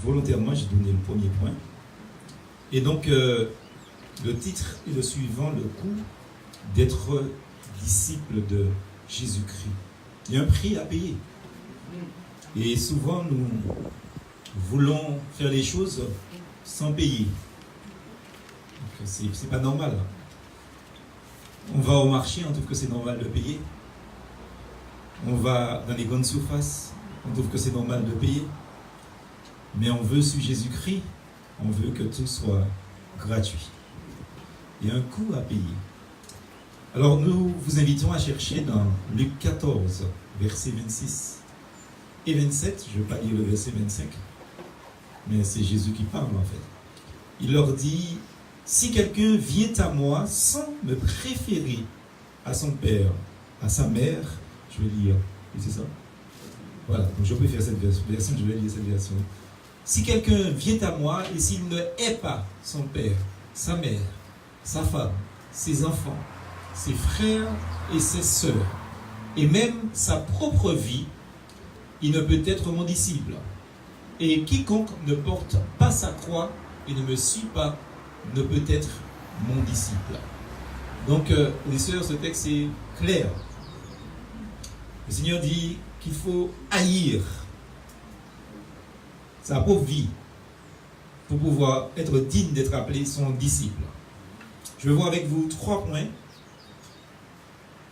volontairement, j'ai donné le premier point. Et donc, le titre est le suivant, le coût d'être disciple de Jésus-Christ. Il y a un prix à payer. Et souvent, nous voulons faire les choses sans payer. C'est pas normal. On va au marché, on trouve que c'est normal de payer. On va dans les grandes surfaces, on trouve que c'est normal de payer. Mais on veut suivre Jésus-Christ, on veut que tout soit gratuit. Il y a un coût à payer. Alors nous vous invitons à chercher dans Luc 14, versets 26 et 27. Je ne vais pas lire le verset 25, mais c'est Jésus qui parle en fait. Il leur dit: si quelqu'un vient à moi sans me préférer à son père, à sa mère, je vais lire, et c'est ça? Voilà, donc je préfère cette version, je vais lire cette version. Si quelqu'un vient à moi et s'il ne hait pas son père, sa mère, sa femme, ses enfants, ses frères et ses sœurs, et même sa propre vie, il ne peut être mon disciple. Et quiconque ne porte pas sa croix et ne me suit pas ne peut être mon disciple. Donc, les sœurs, ce texte est clair. Le Seigneur dit qu'il faut haïr sa pauvre vie pour pouvoir être digne d'être appelé son disciple. Je vais voir avec vous 3 points.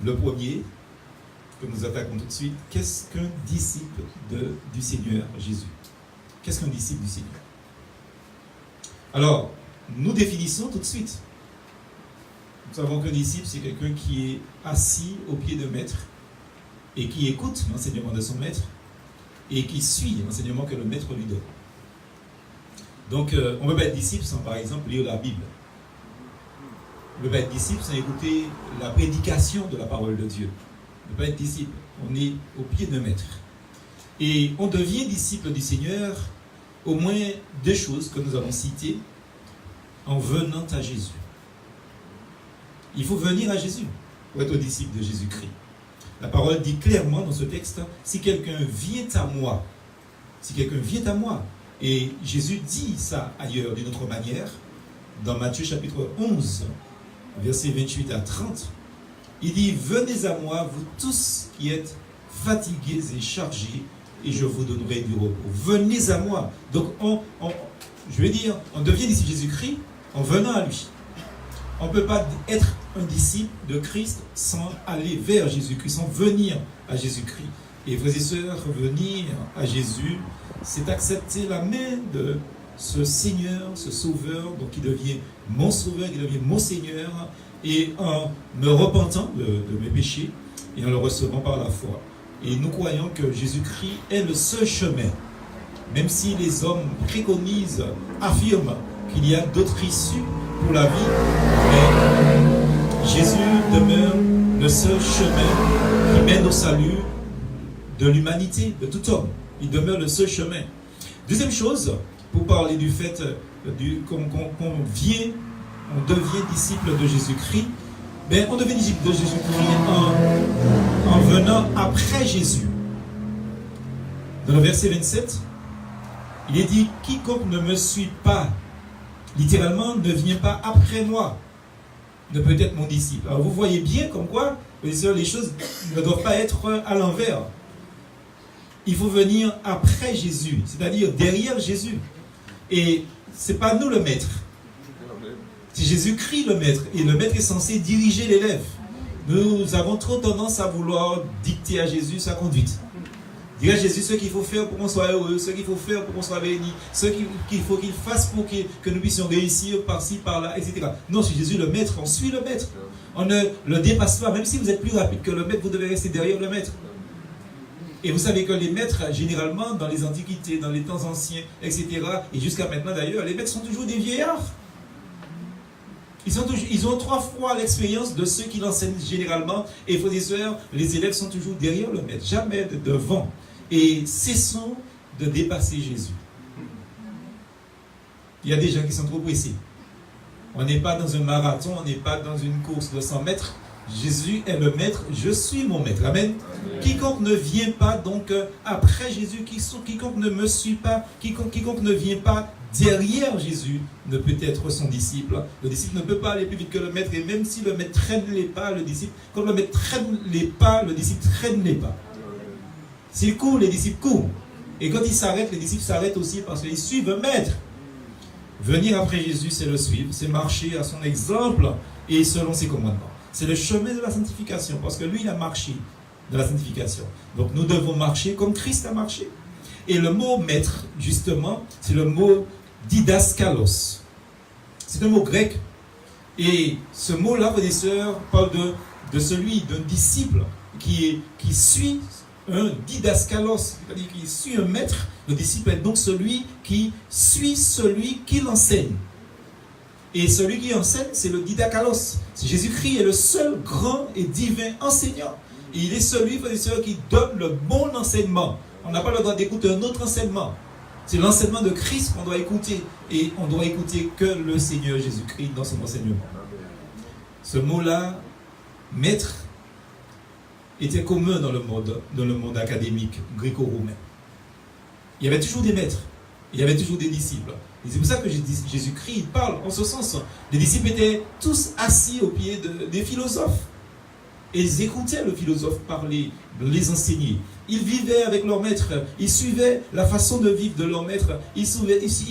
Le premier, que nous attaquons tout de suite, qu'est-ce qu'un disciple du Seigneur Jésus? Qu'est-ce qu'un disciple du Seigneur? Alors, nous définissons tout de suite. Nous savons qu'un disciple, c'est quelqu'un qui est assis au pied de maître et qui écoute l'enseignement de son maître et qui suit l'enseignement que le maître lui donne. Donc, on ne peut pas être disciple sans, par exemple, lire la Bible. On ne peut pas être disciple sans écouter la prédication de la parole de Dieu. On ne peut pas être disciple. On est au pied de maître. Et on devient disciple du Seigneur, au moins 2 choses que nous avons citées, en venant à Jésus. Il faut venir à Jésus pour être disciple de Jésus-Christ. La parole dit clairement dans ce texte, si quelqu'un vient à moi, et Jésus dit ça ailleurs d'une autre manière, dans Matthieu chapitre 11, versets 28 à 30, il dit: venez à moi, vous tous qui êtes fatigués et chargés, et je vous donnerai du repos. Venez à moi. Donc, on devient disciple de Jésus-Christ en venant à lui. On ne peut pas être un disciple de Christ sans aller vers Jésus-Christ, sans venir à Jésus-Christ. Et frères et sœurs, venir à Jésus, c'est accepter la main de ce Seigneur, ce Sauveur, donc qui devient mon Sauveur, qui devient mon Seigneur, et en me repentant de mes péchés et en le recevant par la foi. Et nous croyons que Jésus-Christ est le seul chemin. Même si les hommes préconisent, affirment qu'il y a d'autres issues pour la vie, mais Jésus demeure le seul chemin qui mène au salut de l'humanité, de tout homme. Il demeure le seul chemin. Deuxième chose, pour parler du fait qu'on devient disciple de Jésus-Christ, on devient disciple de Jésus-Christ en venant après Jésus. Dans le verset 27, il est dit: quiconque ne me suit pas, littéralement, ne vient pas après moi, ne peut être mon disciple. Alors vous voyez bien comme quoi, les choses ne doivent pas être à l'envers. Il faut venir après Jésus, c'est-à-dire derrière Jésus. Et ce n'est pas nous le maître. C'est Jésus-Christ le maître. Et le maître est censé diriger l'élève. Nous avons trop tendance à vouloir dicter à Jésus sa conduite. Dire à Jésus ce qu'il faut faire pour qu'on soit heureux, ce qu'il faut faire pour qu'on soit béni, ce qu'il faut qu'il fasse pour que nous puissions réussir par-ci, par-là, etc. Non, c'est Jésus le maître, on suit le maître. On ne le dépasse pas. Même si vous êtes plus rapide que le maître, vous devez rester derrière le maître. Et vous savez que les maîtres, généralement, dans les antiquités, dans les temps anciens, etc., et jusqu'à maintenant d'ailleurs, les maîtres sont toujours des vieillards. Ils ont 3 fois l'expérience de ceux qui l'enseignent généralement. Et frères et sœurs, les élèves sont toujours derrière le maître, jamais devant. Et cessons de dépasser Jésus. Il y a des gens qui sont trop pressés. On n'est pas dans un marathon, on n'est pas dans une course de 100 mètres. Jésus est le maître, je suis mon maître. Amen. Quiconque ne vient pas donc après Jésus, quiconque ne me suit pas, quiconque ne vient pas derrière Jésus ne peut être son disciple. Le disciple ne peut pas aller plus vite que le maître, et même si le maître traîne les pas, le disciple, quand le maître traîne les pas, le disciple traîne les pas. S'il court, les disciples courent. Et quand il s'arrête, les disciples s'arrêtent aussi parce qu'ils suivent le maître. Venir après Jésus, c'est le suivre, c'est marcher à son exemple et selon ses commandements. C'est le chemin de la sanctification, parce que lui, il a marché de la sanctification. Donc nous devons marcher comme Christ a marché. Et le mot maître, justement, c'est le mot didaskalos. C'est un mot grec. Et ce mot-là, frères et sœurs, parle de celui, d'un disciple qui suit un didaskalos, c'est-à-dire qui suit un maître. Le disciple est donc celui qui suit celui qui l'enseigne. Et celui qui enseigne, c'est le didakalos. Jésus-Christ est le seul grand et divin enseignant. Et il est celui, frères et sœurs, qui donne le bon enseignement. On n'a pas le droit d'écouter un autre enseignement. C'est l'enseignement de Christ qu'on doit écouter. Et on doit écouter que le Seigneur Jésus-Christ dans son enseignement. Ce mot-là, maître, était commun dans le monde académique gréco-romain. Il y avait toujours des maîtres. Il y avait toujours des disciples. Et c'est pour ça que Jésus-Christ parle en ce sens. Les disciples étaient tous assis au pied des philosophes. Et ils écoutaient le philosophe parler, les enseigner. Ils vivaient avec leur maître. Ils suivaient la façon de vivre de leur maître. Ils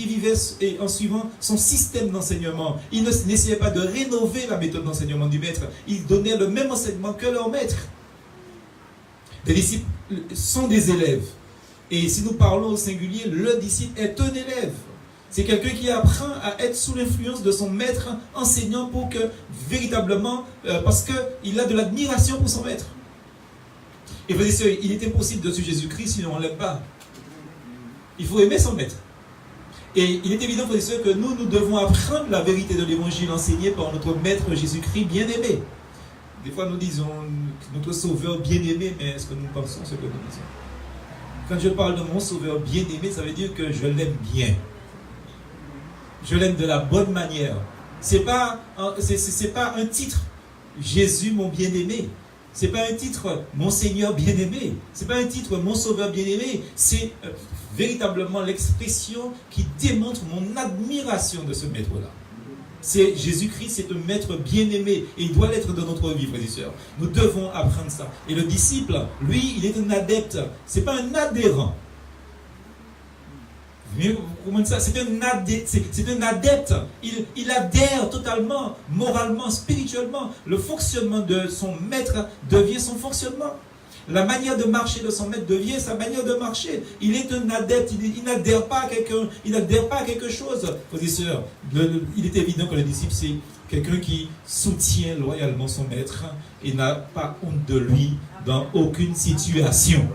vivaient en suivant son système d'enseignement. Ils n'essayaient pas de rénover la méthode d'enseignement du maître. Ils donnaient le même enseignement que leur maître. Les disciples sont des élèves. Et si nous parlons au singulier, le disciple est un élève. C'est quelqu'un qui apprend à être sous l'influence de son maître enseignant pour que, véritablement, parce qu'il a de l'admiration pour son maître. Et vous savez, il est impossible de suivre Jésus-Christ sinon on ne l'aime pas. Il faut aimer son maître. Et il est évident, frères et sœurs, que nous devons apprendre la vérité de l'évangile enseignée par notre maître Jésus-Christ bien-aimé. Des fois, nous disons notre sauveur bien-aimé, mais est-ce que nous pensons ce que nous disons? Quand je parle de mon sauveur bien-aimé, ça veut dire que je l'aime bien. Je l'aime de la bonne manière. C'est pas un titre, Jésus mon bien-aimé. C'est pas un titre, mon Seigneur bien-aimé. C'est pas un titre, mon Sauveur bien-aimé. C'est véritablement l'expression qui démontre mon admiration de ce maître-là. C'est Jésus-Christ, c'est un maître bien-aimé. Et il doit l'être dans notre vie, frères et sœurs. Nous devons apprendre ça. Et le disciple, lui, il est un adepte. C'est pas un adhérent. C'est un adepte. Il adhère totalement, moralement, spirituellement. Le fonctionnement de son maître devient son fonctionnement. La manière de marcher de son maître devient sa manière de marcher. Il est un adepte. Il n'adhère pas à quelqu'un. Il n'adhère pas à quelque chose. Frères et sœurs, il est évident que le disciple, c'est quelqu'un qui soutient loyalement son maître et n'a pas honte de lui dans aucune situation.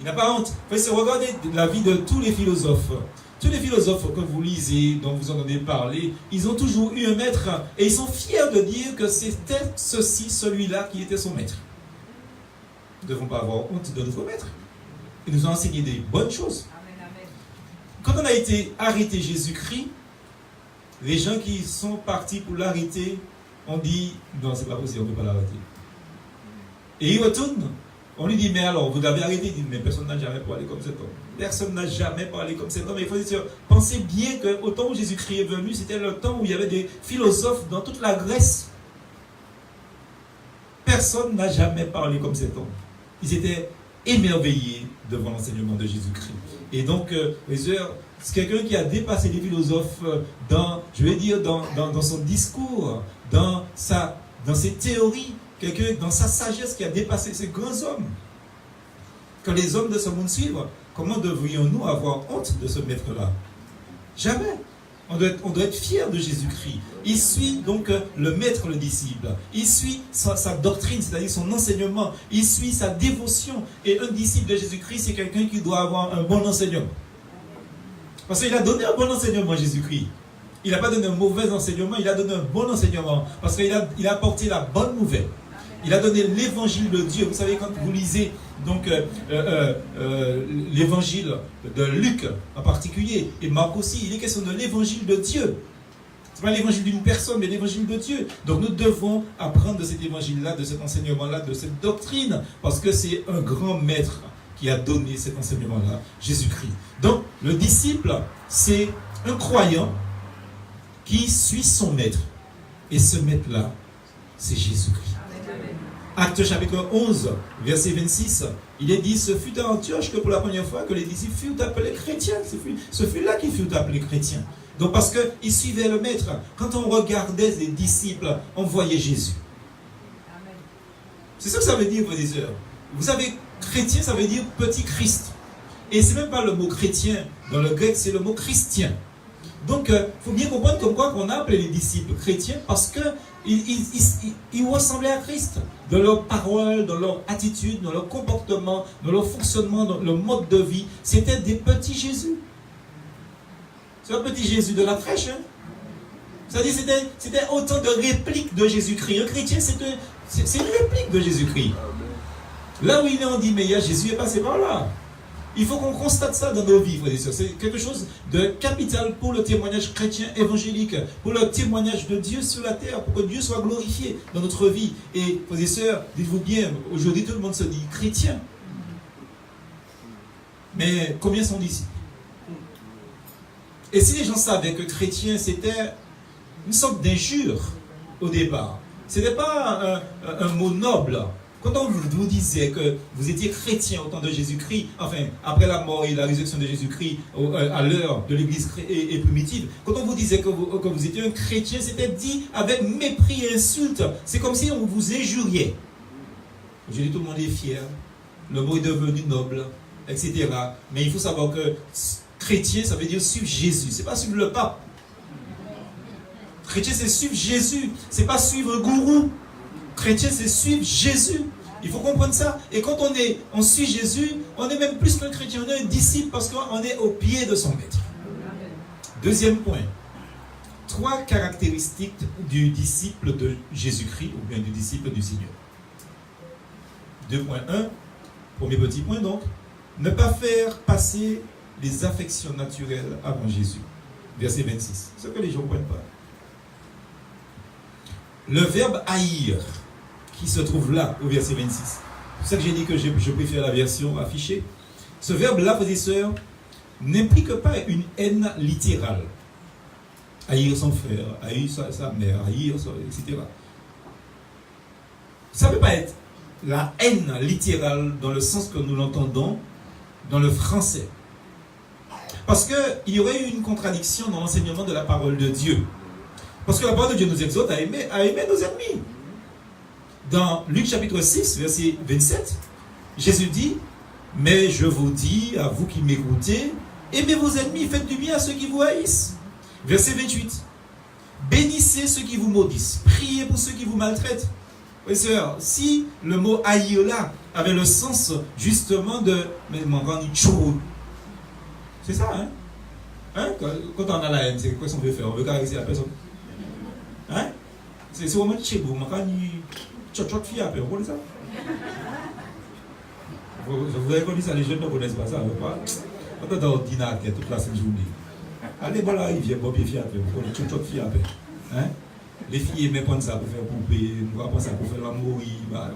Il n'a pas honte. Regardez la vie de tous les philosophes. Tous les philosophes que vous lisez, dont vous en avez parlé, ils ont toujours eu un maître et ils sont fiers de dire que c'était celui-là qui était son maître. Nous ne devons pas avoir honte de notre maître. Il nous a enseigné des bonnes choses. Quand on a été arrêté Jésus-Christ, les gens qui sont partis pour l'arrêter ont dit non, c'est pas possible, on ne peut pas l'arrêter. Et il retourne. On lui dit, mais alors, vous l'avez arrêté. Il dit, mais personne n'a jamais parlé comme cet homme. Personne n'a jamais parlé comme cet homme. Il faut dire, pensez bien qu'au temps où Jésus-Christ est venu, c'était le temps où il y avait des philosophes dans toute la Grèce. Personne n'a jamais parlé comme cet homme. Ils étaient émerveillés devant l'enseignement de Jésus-Christ. Et donc, c'est quelqu'un qui a dépassé les philosophes dans son discours, dans ses théories. Quelqu'un dans sa sagesse qui a dépassé ces grands hommes. Quand les hommes de ce monde suivent, comment devrions-nous avoir honte de ce maître-là? Jamais. On doit être fier de Jésus-Christ. Il suit donc le maître, le disciple. Il suit sa doctrine, c'est-à-dire son enseignement. Il suit sa dévotion. Et un disciple de Jésus-Christ, c'est quelqu'un qui doit avoir un bon enseignement. Parce qu'il a donné un bon enseignement à Jésus-Christ. Il n'a pas donné un mauvais enseignement, il a donné un bon enseignement. Parce qu'il a apporté la bonne nouvelle. Il a donné l'évangile de Dieu. Vous savez, quand vous lisez donc l'évangile de Luc en particulier, et Marc aussi, il est question de l'évangile de Dieu. pas l'évangile d'une personne, mais l'évangile de Dieu. Donc nous devons apprendre de cet évangile-là, de cet enseignement-là, de cette doctrine, parce que c'est un grand maître qui a donné cet enseignement-là, Jésus-Christ. Donc le disciple, c'est un croyant qui suit son maître. Et ce maître-là, c'est Jésus-Christ. Actes chapitre 11, verset 26, il est dit, ce fut à Antioche que pour la première fois que les disciples furent appelés chrétiens. Ce fut là qu'ils furent appelés chrétiens. Donc parce qu'ils suivaient le maître. Quand on regardait les disciples, on voyait Jésus. C'est ça que ça veut dire, frères et sœurs. Vous savez, chrétien, ça veut dire petit Christ. Et ce n'est même pas le mot chrétien. Dans le grec, c'est le mot christien. Donc, il faut bien comprendre comme quoi qu'on a appelé les disciples chrétiens parce qu'ils ressemblaient à Christ. Dans leurs paroles, dans leur attitude, dans leur comportement, dans leur fonctionnement, dans leur mode de vie. C'était des petits Jésus. C'est un petit Jésus de la crèche. Hein? C'est-à-dire c'était autant de répliques de Jésus-Christ. Un chrétien, c'est une réplique de Jésus-Christ. Là où il est, on dit, mais Jésus est passé par là. Il faut qu'on constate ça dans nos vies, frères et sœurs. C'est quelque chose de capital pour le témoignage chrétien évangélique, pour le témoignage de Dieu sur la terre, pour que Dieu soit glorifié dans notre vie. Et, frères et sœurs, dites-vous bien, aujourd'hui tout le monde se dit chrétien. Mais combien sont disciples? Et si les gens savaient que chrétien, c'était une sorte d'injure au départ, ce n'était pas un mot noble. Quand on vous disait que vous étiez chrétien au temps de Jésus-Christ, enfin, après la mort et la résurrection de Jésus-Christ, à l'heure de l'église et primitive, quand on vous disait que vous étiez un chrétien, c'était dit avec mépris et insulte. C'est comme si on vous injuriait. Aujourd'hui, tout le monde est fier. Le mot est devenu noble, etc. Mais il faut savoir que chrétien, ça veut dire suivre Jésus. C'est pas suivre le pape. Chrétien, c'est suivre Jésus. C'est pas suivre un gourou. Chrétien, c'est suivre Jésus. Il faut comprendre ça. Et quand on suit Jésus, on est même plus qu'un chrétien, on est un disciple parce qu'on est au pied de son maître. Deuxième point. 3 caractéristiques du disciple de Jésus-Christ ou bien du disciple du Seigneur. 2.1. Premier petit point donc. Ne pas faire passer les affections naturelles avant Jésus. Verset 26. Ce que les gens ne comprennent pas. Le verbe haïr, qui se trouve là, au verset 26. C'est pour ça que j'ai dit que je préfère la version affichée. Ce verbe-là, frères et sœurs, n'implique pas une haine littérale. Haïr son frère, haïr sa mère, haïr, etc. Ça ne peut pas être la haine littérale dans le sens que nous l'entendons dans le français. Parce qu'il y aurait eu une contradiction dans l'enseignement de la parole de Dieu. Parce que la parole de Dieu nous exhorte à aimer nos ennemis. Dans Luc chapitre 6, verset 27, Jésus dit, « Mais je vous dis, à vous qui m'écoutez, aimez vos ennemis, faites du bien à ceux qui vous haïssent. » Verset 28, « Bénissez ceux qui vous maudissent, priez pour ceux qui vous maltraitent. » Oui, sœur, si le mot « haïr » là avait le sens justement de « mais mon grand chou », c'est ça, hein? Quand on a la haine, c'est quoi qu'on veut faire? On veut caresser la personne. Hein? C'est vraiment chez vous, on va fille après, vous connaissez ça? Vous avez connu ça, les jeunes ne connaissent pas ça. Quand on est au dîner toute la journée, allez, voilà, il vient, bon, bien fille après, vous connaissez fille après. Hein? Les filles aiment prendre ça pour faire poupée, nous allons prendre ça pour faire l'amour, enfin,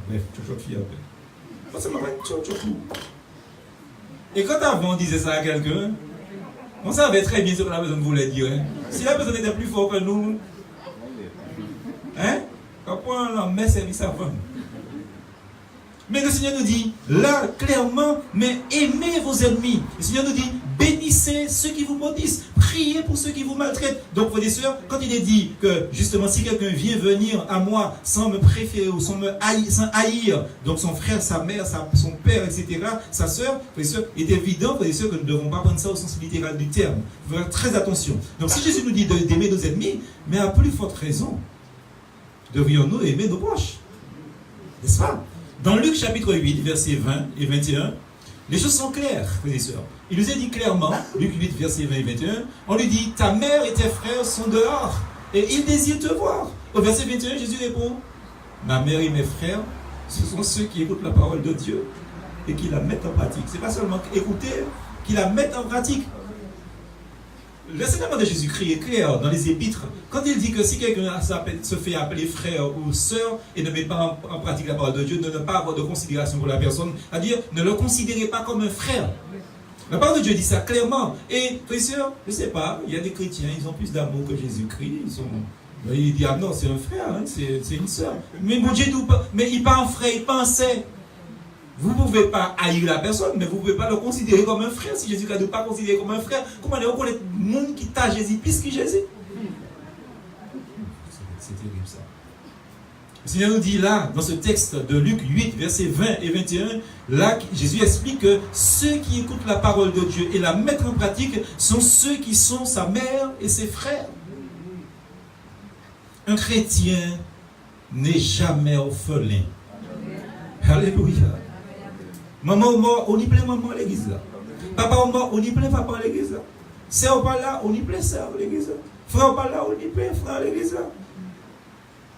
bref, fille après. Ça m'a fait Et quand avant on disait ça à quelqu'un, on savait très bien ce que la personne voulait dire. Hein? Si la personne était plus fort que nous, hein? Pourquoi on met service avant? Mais le Seigneur nous dit, là, clairement, mais aimez vos ennemis. Le Seigneur nous dit, bénissez ceux qui vous maudissent, priez pour ceux qui vous maltraitent. Donc, frères et sœurs, quand il est dit que, justement, si quelqu'un vient venir à moi sans me préférer ou sans haïr, donc son frère, sa mère, son père, etc., sa sœur, frères et sœurs, il est évident, frères et sœurs, que nous ne devons pas prendre ça au sens littéral du terme. Il faut faire très attention. Donc, si Jésus nous dit d'aimer nos ennemis, mais à plus forte raison, devrions-nous aimer nos proches. N'est-ce pas? Dans Luc chapitre 8, versets 20 et 21, les choses sont claires, frères et sœurs. Il nous a dit clairement, Luc 8, versets 20 et 21, on lui dit, ta mère et tes frères sont dehors, et ils désirent te voir. Au verset 21, Jésus répond, ma mère et mes frères, ce sont ceux qui écoutent la parole de Dieu et qui la mettent en pratique. Ce n'est pas seulement écouter, qui la mettent en pratique. l'enseignement de Jésus-Christ est clair dans les épîtres. Quand il dit que si quelqu'un se fait appeler frère ou sœur et ne met pas en pratique la parole de Dieu, de ne pas avoir de considération pour la personne, c'est-à-dire ne le considérez pas comme un frère. La parole de Dieu dit ça clairement. Et, frères et sœurs, je ne sais pas, il y a des chrétiens, ils ont plus d'amour que Jésus-Christ. Il dit, ah non, c'est un frère, hein, c'est une sœur. Mais mon Dieu, mais il n'est pas un frère, il n'est pas un sœur. Vous ne pouvez pas haïr la personne, mais vous ne pouvez pas le considérer comme un frère. Si Jésus ne peut pas considérer comme un frère, comment on reconnaît le monde qui t'a Jésus plus que Jésus? C'est terrible ça. Le Seigneur nous dit là, dans ce texte de Luc 8, versets 20 et 21, là, Jésus explique que ceux qui écoutent la parole de Dieu et la mettent en pratique sont ceux qui sont sa mère et ses frères. Un chrétien n'est jamais orphelin. Alléluia. Maman ou mort, on y plaît maman à l'église là. Papa ou mort, on y plaît papa à l'église là. Sœur ou pas là, on y plaît sœur à l'église là. Frère ou pas là, on y plaît frère à l'église là.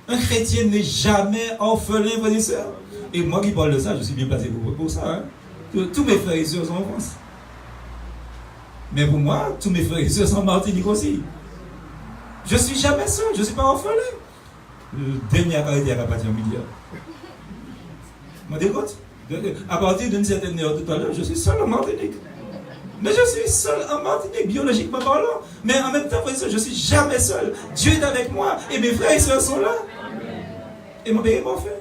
Un chrétien n'est jamais orphelin, frères et sœurs. Et moi qui parle de ça, je suis bien placé pour ça. Hein. Tous mes frères et sœurs sont en France. Mais pour moi, tous mes frères et sœurs sont en Martinique aussi. Je ne suis jamais seul, je ne suis pas orphelin. Le dernier arrêté à la partie en milieu. Vous me compte? À partir d'une certaine heure tout à l'heure, je suis seul en Martinique. Mais je suis seul en Martinique, biologiquement parlant. Mais en même temps, je ne suis jamais seul. Dieu est avec moi et mes frères et sœurs sont là. Et mon père est mon frère.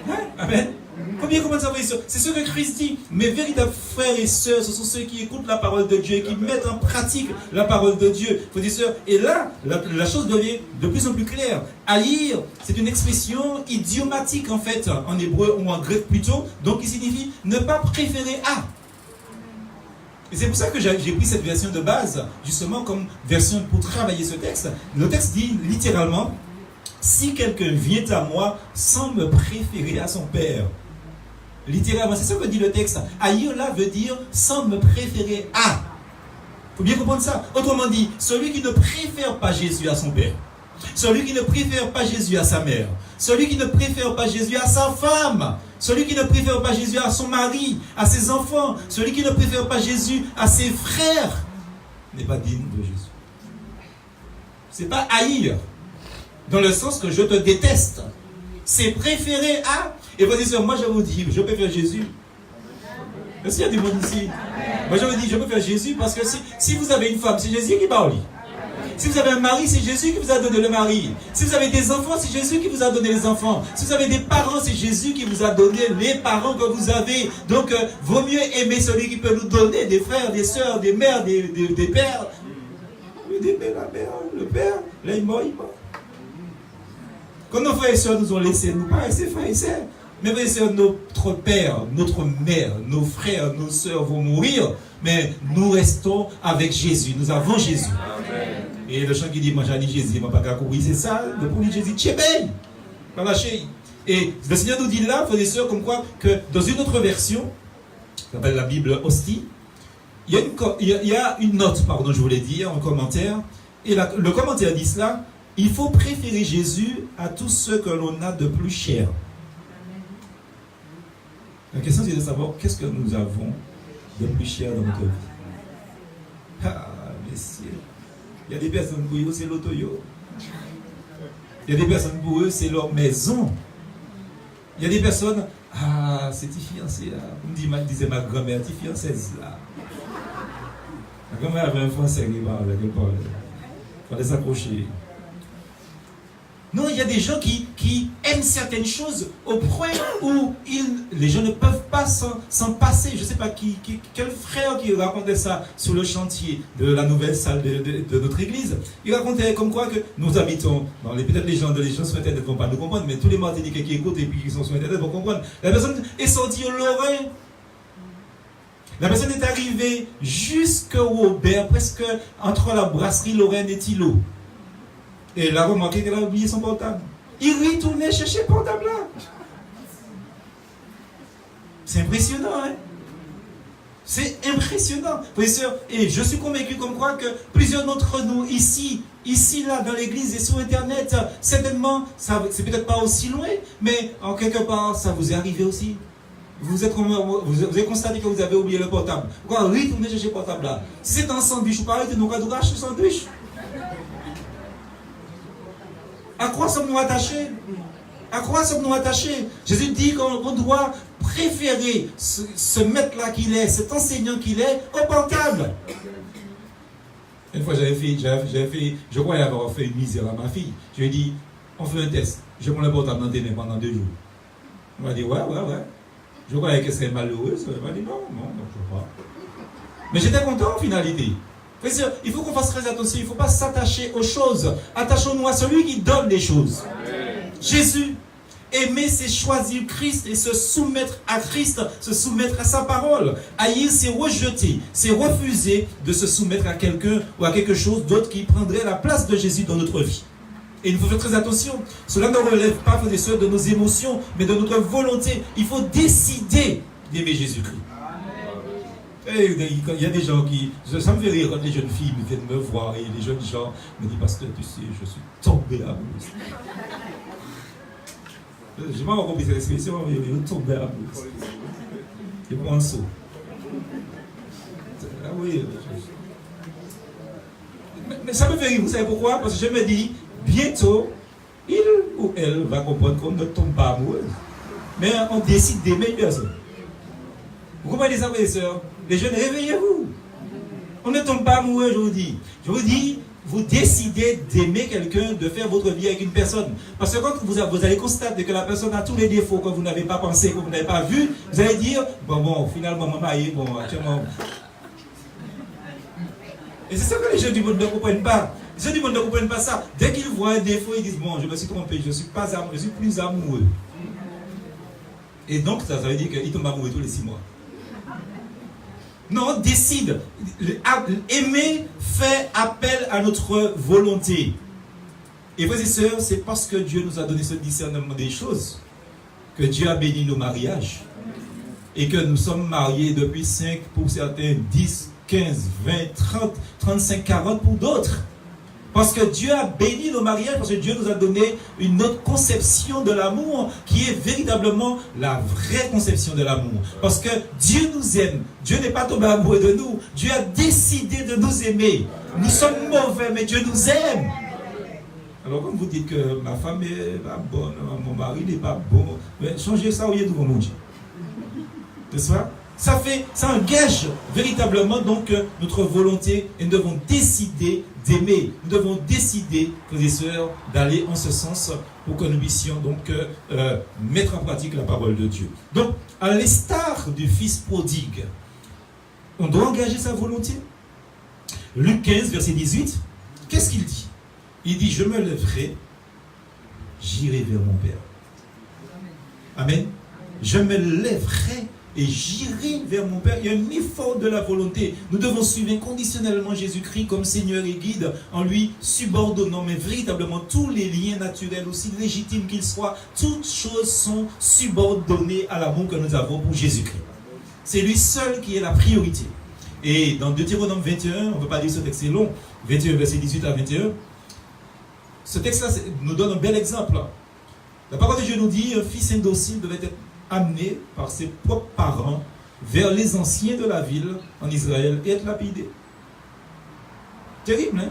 Hein? Amen. Combien comment ça, c'est ce que Christ dit. Mes véritables frères et sœurs, ce sont ceux qui écoutent la parole de Dieu et qui mettent en pratique la parole de Dieu. Frères et sœurs. Et là, la chose devient de plus en plus claire. Haïr, c'est une expression idiomatique en fait, en hébreu ou en grec plutôt, donc qui signifie ne pas préférer à. Et c'est pour ça que j'ai pris cette version de base, justement comme version pour travailler ce texte. Le texte dit littéralement, si quelqu'un vient à moi sans me préférer à son père. Littéralement, c'est ça que dit le texte. Haïr là veut dire sans me préférer à. Il faut bien comprendre ça. Autrement dit, celui qui ne préfère pas Jésus à son père, celui qui ne préfère pas Jésus à sa mère, celui qui ne préfère pas Jésus à sa femme, celui qui ne préfère pas Jésus à son mari, à ses enfants, celui qui ne préfère pas Jésus à ses frères, n'est pas digne de Jésus. Ce n'est pas haïr, dans le sens que je te déteste. C'est préférer à. Et vous dites, moi je vous dis, je préfère Jésus. Est-ce qu'il y a du monde ici? Moi je vous dis, je préfère Jésus parce que si vous avez une femme, c'est Jésus qui parle. Si vous avez un mari, c'est Jésus qui vous a donné le mari. Si vous avez des enfants, c'est Jésus qui vous a donné les enfants. Si vous avez des parents, c'est Jésus qui vous a donné les parents que vous avez. Donc, vaut mieux aimer celui qui peut nous donner des frères, des sœurs, des mères, des pères. Des pères, la mère, le père, là il meurt, il meurt. Quand nos frères et sœurs nous ont laissés, nous pas laissés frères et sœurs. Mais frères et sœurs, notre père, notre mère, nos frères, nos sœurs vont mourir. Mais nous restons avec Jésus. Nous avons Jésus. Amen. Et le chant qui dit, moi j'ai dit Jésus, moi pas qu'à courir, c'est ça. Le premier Jésus, tchébé, pas lâché. Et le Seigneur nous dit là, frères et sœurs, comme quoi, que dans une autre version, qui s'appelle la Bible Hostie, il y a une note, pardon, je voulais dire, un commentaire. Et le commentaire dit cela, il faut préférer Jésus à tous ceux que l'on a de plus cher. La question c'est de savoir qu'est-ce que nous avons de plus cher dans notre vie. Ah, messieurs. Il y a des personnes pour eux, c'est l'auto. Il y a des personnes pour eux, c'est leur maison. Il y a des personnes, ah, c'est tes fiancés là. Comme disait ma grand-mère, tes fiancés là. Ma grand-mère avait un français qui parlait, il fallait s'accrocher. Non, il y a des gens qui aiment certaines choses au point où les gens ne peuvent pas s'en passer. Je ne sais pas quel frère qui racontait ça sur le chantier de la nouvelle salle de notre église. Il racontait comme quoi que nous habitons, peut-être les gens sur Internet ne vont pas nous comprendre, mais tous les Martiniquais qui écoutent et puis qui sont sur Internet vont comprendre. La personne est sortie au Lorrain. La personne est arrivée jusqu'au Aubert, presque entre la brasserie Lorraine et Thilo. Et il a remarqué qu'elle a oublié son portable. Il retournait chercher le portable là. C'est impressionnant, hein? C'est impressionnant. Et je suis convaincu comme quoi que plusieurs d'entre nous ici là, dans l'église et sur Internet, certainement, c'est peut-être pas aussi loin, mais en quelque part, ça vous est arrivé aussi. vous avez constaté que vous avez oublié le portable. Pourquoi retournez chercher le portable là? Si c'est un sandwich, vous parlez de nous acheter un sandwich. À quoi sommes-nous attachés? À quoi sommes-nous attachés? Jésus dit qu'on doit préférer ce maître-là qu'il est, cet enseignant qu'il est, au portable. Une fois, je croyais avoir fait une misère à ma fille. Je lui ai dit, on fait un test. Je prends le portable dans tes mains pendant 2 jours. Elle m'a dit, ouais. Je croyais qu'elle serait malheureuse. Elle m'a dit, non, je ne sais pas. Mais j'étais content en finalité. Il faut qu'on fasse très attention. Il ne faut pas s'attacher aux choses. Attachons-nous à celui qui donne les choses. Jésus. Aimer, c'est choisir Christ et se soumettre à Christ, se soumettre à sa parole. Haïr, c'est rejeter, c'est refuser de se soumettre à quelqu'un ou à quelque chose d'autre qui prendrait la place de Jésus dans notre vie. Et il faut faire très attention. Cela ne relève pas, frères et sœurs, de nos émotions, mais de notre volonté. Il faut décider d'aimer Jésus-Christ. Il y a des gens qui... Ça me fait rire quand les jeunes filles viennent me voir et les jeunes gens me disent, pasteur, tu sais, je suis tombé amoureuse. Je n'ai pas compris cette expression, mais il est tombé amoureuse. Il prend un saut. Ah oui. Mais ça me fait rire, vous savez pourquoi? Parce que je me dis, bientôt, il ou elle va comprendre qu'on ne tombe pas amoureuse. Mais on décide d'aimer une personne. Vous comprenez ça, frères et sœurs? Les jeunes, réveillez-vous. On ne tombe pas amoureux, je vous dis. Je vous dis, vous décidez d'aimer quelqu'un, de faire votre vie avec une personne. Parce que quand vous allez constater que la personne a tous les défauts que vous n'avez pas pensé, que vous n'avez pas vu, vous allez dire, finalement, maman, actuellement. Et c'est ça que les jeunes du monde ne comprennent pas. Les jeunes du monde ne comprennent pas ça. Dès qu'ils voient un défaut, ils disent, je me suis trompé, je suis plus amoureux. Et donc, ça veut dire qu'ils tombent amoureux tous les 6 mois. Non, on décide. Aimer fait appel à notre volonté. Et frères et sœurs, c'est parce que Dieu nous a donné ce discernement des choses que Dieu a béni nos mariages. Et que nous sommes mariés depuis 5, pour certains, 10, 15, 20, 30, 35, 40 pour d'autres. Parce que Dieu a béni nos mariages, parce que Dieu nous a donné une autre conception de l'amour qui est véritablement la vraie conception de l'amour. Parce que Dieu nous aime. Dieu n'est pas tombé amoureux de nous. Dieu a décidé de nous aimer. Nous sommes mauvais, mais Dieu nous aime. Alors quand vous dites que ma femme n'est pas bonne, mon mari n'est pas bon, changez ça au lieu de mon Dieu. N'est-ce pas? Ça engage véritablement donc notre volonté et nous devons décider d'aimer. Nous devons décider, frères et sœurs, d'aller en ce sens pour que nous puissions donc mettre en pratique la parole de Dieu. Donc, à l'instar du fils prodigue, on doit engager sa volonté. Luc 15, verset 18, qu'est-ce qu'il dit? Il dit, je me lèverai, j'irai vers mon Père. Amen. Je me lèverai et j'irai vers mon Père. Il y a un effort de la volonté. Nous devons suivre inconditionnellement Jésus-Christ comme Seigneur et guide, en lui subordonnant, mais véritablement tous les liens naturels, aussi légitimes qu'ils soient, toutes choses sont subordonnées à l'amour que nous avons pour Jésus-Christ. C'est lui seul qui est la priorité. Et dans Deutéronome 21, on ne peut pas dire ce texte est long, 21 verset 18 à 21, ce texte-là nous donne un bel exemple. La parole de Dieu nous dit, un fils indocile devait être amené par ses propres parents vers les anciens de la ville en Israël et être lapidé. Terrible, hein?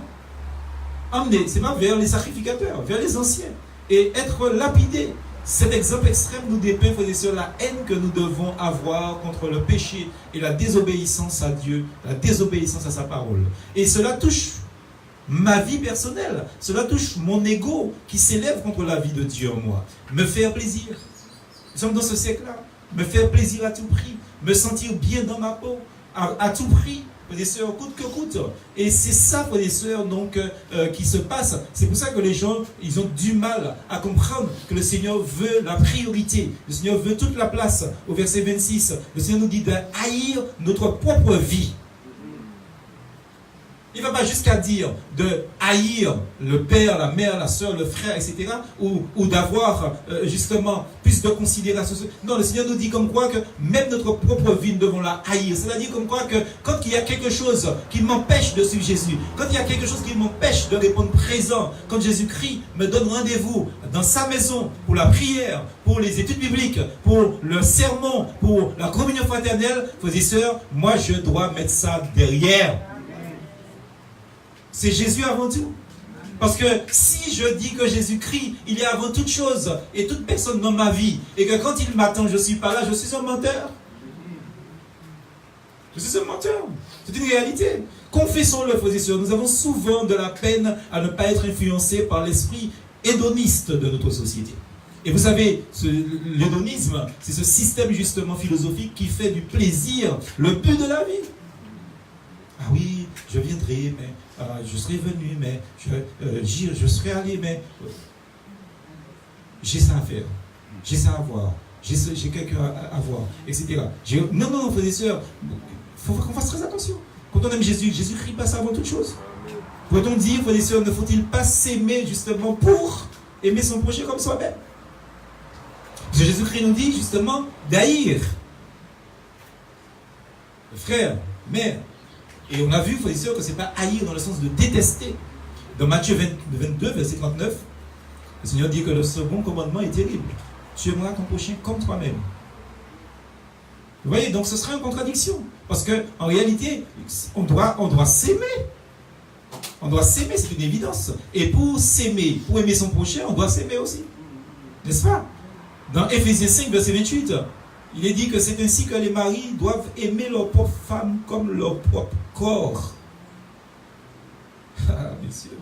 Amené, c'est pas vers les sacrificateurs, vers les anciens et être lapidé. Cet exemple extrême nous dépeint, frères et sœurs, la haine que nous devons avoir contre le péché et la désobéissance à Dieu, la désobéissance à sa parole. Et cela touche ma vie personnelle, cela touche mon ego qui s'élève contre la vie de Dieu en moi. Me faire plaisir. Nous sommes dans ce siècle-là. Me faire plaisir à tout prix. Me sentir bien dans ma peau à tout prix. Frères et sœurs, coûte que coûte. Et c'est ça, frères et sœurs, donc, qui se passe. C'est pour ça que les gens, ils ont du mal à comprendre que le Seigneur veut la priorité. Le Seigneur veut toute la place. Au verset 26, le Seigneur nous dit de haïr notre propre vie. Il ne va pas jusqu'à dire de haïr le père, la mère, la soeur, le frère, etc. Ou d'avoir justement plus de considération. Non, le Seigneur nous dit comme quoi que même notre propre vie, nous devons la haïr. C'est-à-dire comme quoi que quand il y a quelque chose qui m'empêche de suivre Jésus, quand il y a quelque chose qui m'empêche de répondre présent, quand Jésus-Christ me donne rendez-vous dans sa maison pour la prière, pour les études bibliques, pour le sermon, pour la communion fraternelle, frères et sœurs, moi je dois mettre ça derrière. C'est Jésus avant tout. Parce que si je dis que Jésus-Christ, il est avant toute chose et toute personne dans ma vie, et que quand il m'attend, je ne suis pas là, je suis un menteur. Je suis un menteur. C'est une réalité. Confessons-le, frères et sœurs, nous avons souvent de la peine à ne pas être influencés par l'esprit hédoniste de notre société. Et vous savez, l'hédonisme, c'est ce système justement philosophique qui fait du plaisir le but de la vie. Ah oui, je viendrai, mais je serai venu, mais je serai allé, mais j'ai ça à faire, j'ai ça à voir, j'ai quelqu'un à voir, etc. Non, frères et sœurs, il faut qu'on fasse très attention. Quand on aime Jésus, Jésus-Christ passe avant toute chose. Peut-on dire, frères et sœurs, ne faut-il pas s'aimer justement pour aimer son prochain comme soi-même? Parce que Jésus-Christ nous dit justement d'haïr le frère, mère. Et on a vu, frères et sœurs, que ce n'est pas haïr dans le sens de détester. Dans Matthieu 22, verset 39, le Seigneur dit que le second commandement est terrible. Tu aimeras ton prochain comme toi-même. Vous voyez, donc ce serait une contradiction. Parce qu'en réalité, on doit s'aimer. On doit s'aimer, c'est une évidence. Et pour s'aimer, pour aimer son prochain, on doit s'aimer aussi. N'est-ce pas? Dans Éphésiens 5, verset 28, il est dit que c'est ainsi que les maris doivent aimer leur propre femme comme leur propre corps. Ah, messieurs.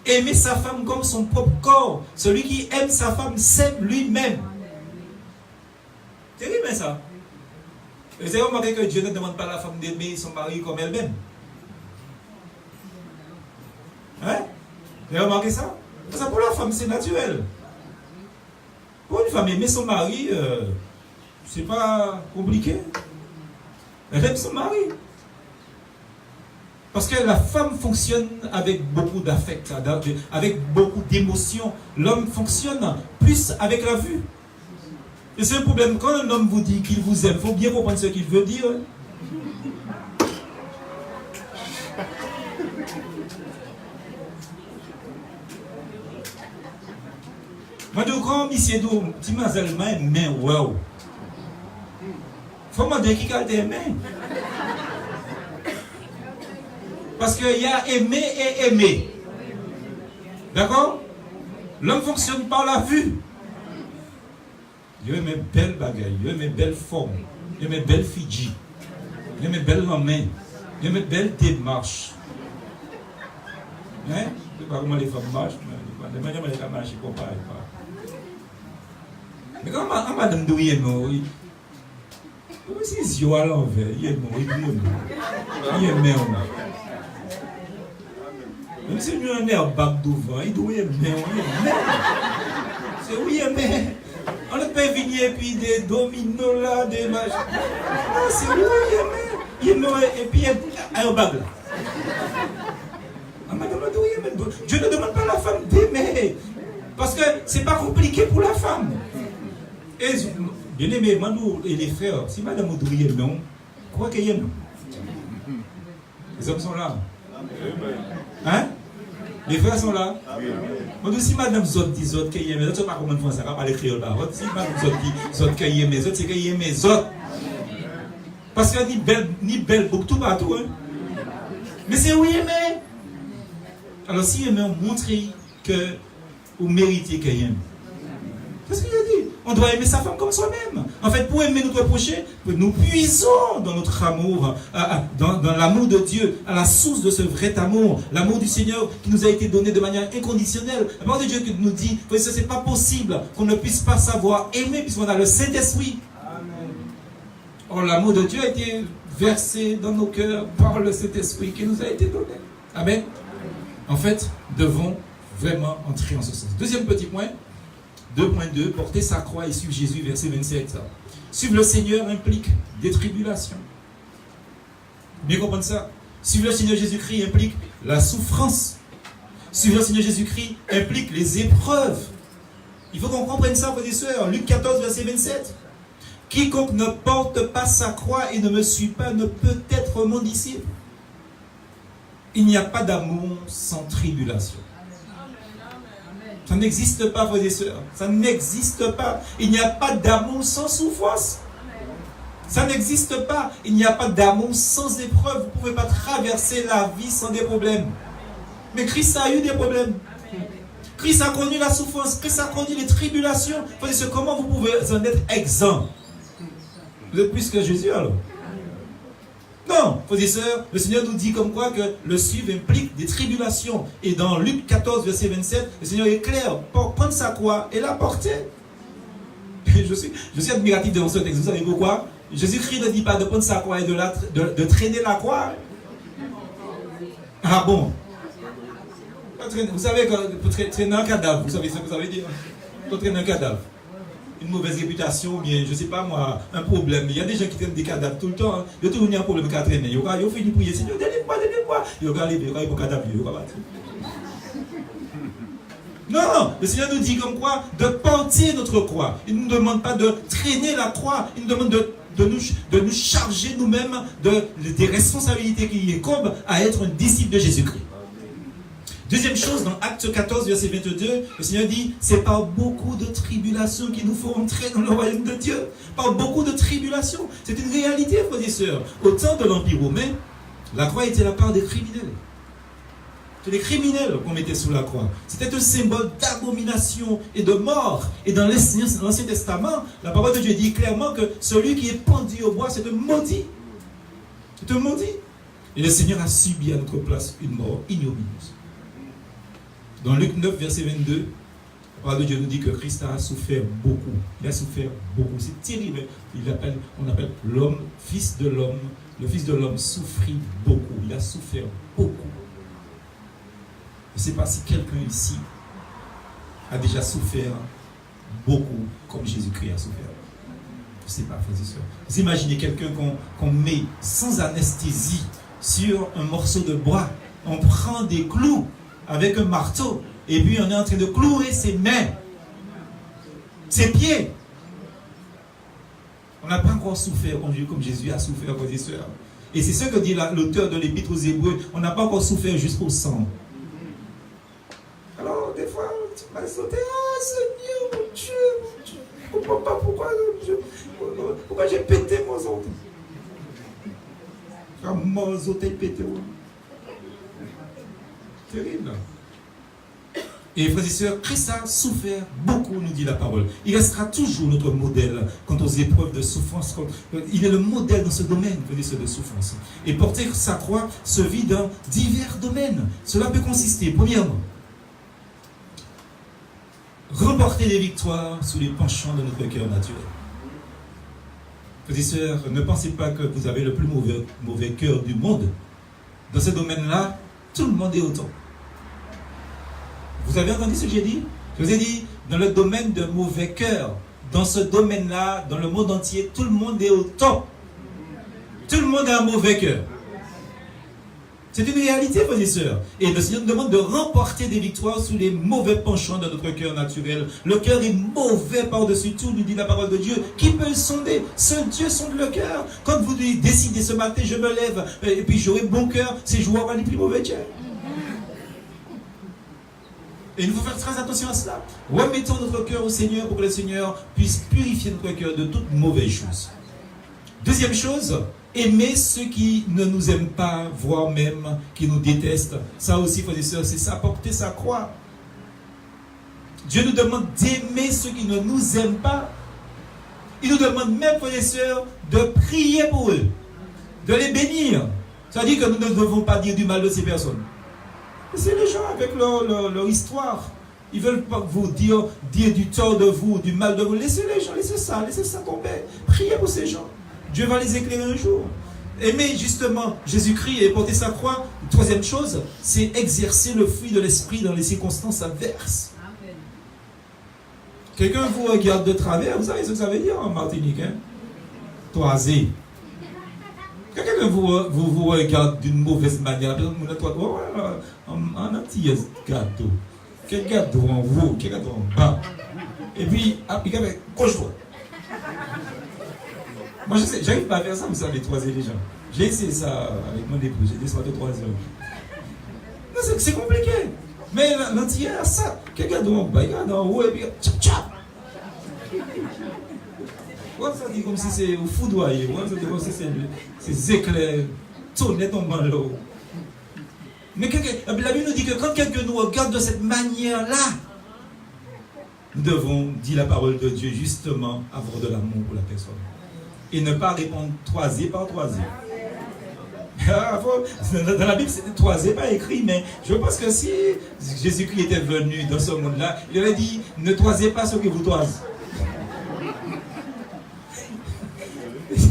Aimer sa femme comme son propre corps. Celui qui aime sa femme s'aime lui-même. C'est terrible, ça. Vous avez remarqué que Dieu ne demande pas à la femme d'aimer son mari comme elle-même. Hein? Vous avez remarqué ça? Parce que pour la femme, c'est naturel. Pour une femme, aimer son mari, c'est pas compliqué. Elle aime son mari. Parce que la femme fonctionne avec beaucoup d'affect, avec beaucoup d'émotions. L'homme fonctionne plus avec la vue. Et c'est un problème. Quand un homme vous dit qu'il vous aime, il faut bien comprendre ce qu'il veut dire. Moi, de grand, monsieur, petit mazel, mais wow. Faut me dire qui a aimé. Parce qu'il y a aimer et aimer. D'accord? L'homme fonctionne par la vue. Il y a mes belles bagailles, il y a mes belles formes, il y a mes belles Fidji, il y a mes belles mains, il y a mes belles démarches. Hein? Je ne sais pas comment les femmes marchent, mais les femmes marchent, ils ne comparent pas. Mais quand madame Douye est mort, comment c'est les yeux à l'envers? Il est mort, il est mort. Même si nous avons un air bac devant, il doit être mort, c'est oui, mais. On ne peut pas venir et puis des dominos là, des machins. Ah, c'est oui, il est mort, et puis il y a un bague là. Dieu ne demande pas à la femme d'aimer. Parce que ce n'est pas compliqué pour la femme. Et bien aimé, Manou et les frères, si madame Oudouye non, quoi qu'il y ait non. Les hommes sont là. Hein? Les frères sont là. Donc si madame Zot dit Zot qu'il y ait mes autres, je ne sais pas comment on fait ça, pas les créoles là. Si madame Zot dit Zot qu'il y ait mes autres, c'est qu'il y ait mes autres. Parce qu'il y a ni belle beaucoup tout partout. Hein? Mais c'est oui aimer. Alors si aimer, montrer que vous méritez qu'il y ait. Qu'est-ce qu'il a dit? On doit aimer sa femme comme soi-même. En fait, pour aimer notre prochain, nous puisons dans notre amour, dans l'amour de Dieu, à la source de ce vrai amour, l'amour du Seigneur qui nous a été donné de manière inconditionnelle. La parole de Dieu qui nous dit que ce n'est pas possible qu'on ne puisse pas savoir aimer puisqu'on a le Saint-Esprit. Or, l'amour de Dieu a été versé dans nos cœurs par le Saint-Esprit qui nous a été donné. Amen. En fait, nous devons vraiment entrer en ce sens. Deuxième petit point. 2.2, porter sa croix et suivre Jésus, verset 27. Suivre le Seigneur implique des tribulations. Bien comprendre ça. Suivre le Seigneur Jésus-Christ implique la souffrance. Suivre le Seigneur Jésus-Christ implique les épreuves. Il faut qu'on comprenne ça, frères et sœurs. Luc 14, verset 27. Quiconque ne porte pas sa croix et ne me suit pas ne peut être mon disciple. Il n'y a pas d'amour sans tribulation. Ça n'existe pas, frères et sœurs. Ça n'existe pas. Il n'y a pas d'amour sans souffrance. Ça n'existe pas. Il n'y a pas d'amour sans épreuve. Vous ne pouvez pas traverser la vie sans des problèmes. Mais Christ a eu des problèmes. Christ a connu la souffrance. Christ a connu les tribulations. Frères et sœurs, comment vous pouvez en être exempt? Vous êtes plus que Jésus alors? Non, frères et sœurs, le Seigneur nous dit comme quoi que le suivre implique des tribulations. Et dans Luc 14, verset 27, le Seigneur est clair, pour prendre sa croix et la porter. Je suis admiratif devant ce texte. Vous savez pourquoi? Jésus-Christ ne dit pas de prendre sa croix et de traîner la croix. Ah bon? Vous savez, pour traîner un cadavre, vous savez ce que ça veut dire? Pour traîner un cadavre. Une mauvaise réputation, ou bien, je ne sais pas moi, un problème. Il y a des gens qui traînent des cadavres tout le temps. Hein. Il y a toujours un problème qu'à traîner. Ils ont fini de prier, Seigneur, délivre-moi, délivre-moi. Ils ont arrivé pour cadavre, ils ont battu. Non, le Seigneur nous dit comme quoi de porter notre croix. Il ne nous demande pas de traîner la croix. Il nous demande de nous charger nous-mêmes des responsabilités qui incombent à être un disciple de Jésus-Christ. Deuxième chose, dans Acte 14, verset 22, le Seigneur dit, c'est par beaucoup de tribulations qu'il nous faut entrer dans le royaume de Dieu. Par beaucoup de tribulations. C'est une réalité, frères et sœurs. Au temps de l'Empire romain, la croix était la part des criminels. C'était les criminels qu'on mettait sous la croix. C'était un symbole d'abomination et de mort. Et dans l'Ancien Testament, la parole de Dieu dit clairement que celui qui est pendu au bois, c'est un maudit. C'est un maudit. Et le Seigneur a subi à notre place une mort ignominieuse. Dans Luc 9, verset 22, la parole de Dieu nous dit que Christ a souffert beaucoup. Il a souffert beaucoup. C'est terrible. On appelle l'homme, fils de l'homme. Le fils de l'homme souffrit beaucoup. Il a souffert beaucoup. Je ne sais pas si quelqu'un ici a déjà souffert beaucoup comme Jésus-Christ a souffert. Je ne sais pas, frères et sœurs. Vous imaginez quelqu'un qu'on met sans anesthésie sur un morceau de bois. On prend des clous avec un marteau, et puis on est en train de clouer ses mains, ses pieds. On n'a pas encore souffert comme Jésus a souffert, frères et sœurs. Et c'est ce que dit l'auteur de l'Épître aux Hébreux, on n'a pas encore souffert jusqu'au sang. Alors, des fois, tu m'as sauté, ah Seigneur, mon Dieu, je ne comprends pas pourquoi j'ai pété mon autre. Mon autre est pété. Terrible. Et frères et sœurs, Christ a souffert beaucoup, nous dit la parole. Il restera toujours notre modèle quant aux épreuves de souffrance. Il est le modèle dans ce domaine, frères et sœurs, de souffrance. Et porter sa croix se vit dans divers domaines. Cela peut consister, premièrement, remporter des victoires sous les penchants de notre cœur naturel. Frères et sœurs, ne pensez pas que vous avez le plus mauvais cœur du monde. Dans ce domaine-là, tout le monde est autant. Vous avez entendu ce que j'ai dit? Je vous ai dit, dans le domaine de mauvais cœur, dans ce domaine-là, dans le monde entier, tout le monde est autant. Tout le monde a un mauvais cœur. C'est une réalité, frères et sœurs. Et le Seigneur nous demande de remporter des victoires sous les mauvais penchants de notre cœur naturel. Le cœur est mauvais par-dessus tout, nous dit la parole de Dieu. Qui peut le sonder? Seul Dieu sonde le cœur. Quand vous décidez ce matin, je me lève, et puis j'aurai bon cœur, c'est je vais avoir les plus mauvais cœurs. Et il faut faire très attention à cela. Remettons notre cœur au Seigneur pour que le Seigneur puisse purifier notre cœur de toute mauvaise chose. Deuxième chose, aimer ceux qui ne nous aiment pas, voire même qui nous détestent. Ça aussi, frères et sœurs, c'est ça, porter sa croix. Dieu nous demande d'aimer ceux qui ne nous aiment pas. Il nous demande même, frères et sœurs, de prier pour eux, de les bénir. Ça dit que nous ne devons pas dire du mal de ces personnes. C'est les gens avec leur histoire. Ils ne veulent pas vous dire du tort de vous, du mal de vous. Laissez les gens, laissez ça tomber. Priez pour ces gens. Dieu va les éclairer un jour. Aimer justement Jésus-Christ et porter sa croix. Troisième chose, c'est exercer le fruit de l'esprit dans les circonstances adverses. Amen. Quelqu'un vous regarde de travers, vous savez ce que ça veut dire en Martinique, hein? Toisé. Quelqu'un vous regarde d'une mauvaise manière, un petit gâteau. Quel gâteau en haut, quel gâteau en bas. Et puis, après, coche-toi. Moi, je sais, j'arrive pas à faire ça, vous savez, toiser les gens. J'ai essayé ça avec mon épouse, j'ai descendu 3 heures. Non, c'est compliqué. Mais l'antillais, ça, quel gâteau en bas, il regarde en haut, et puis, tchap, tchap. Ouais, ça dit comme si c'est au foudroyer, ouais, ça dit comme si c'est ces éclairs, tonner tombant là-haut. Mais la Bible nous dit que quand quelqu'un nous regarde de cette manière-là, nous devons dire la parole de Dieu justement, avoir de l'amour pour la personne. Et ne pas répondre troisième par troisième. Dans la Bible, c'est troisième pas écrit, mais je pense que si Jésus-Christ était venu dans ce monde-là, il aurait dit, ne toisez pas ce que vous toisez.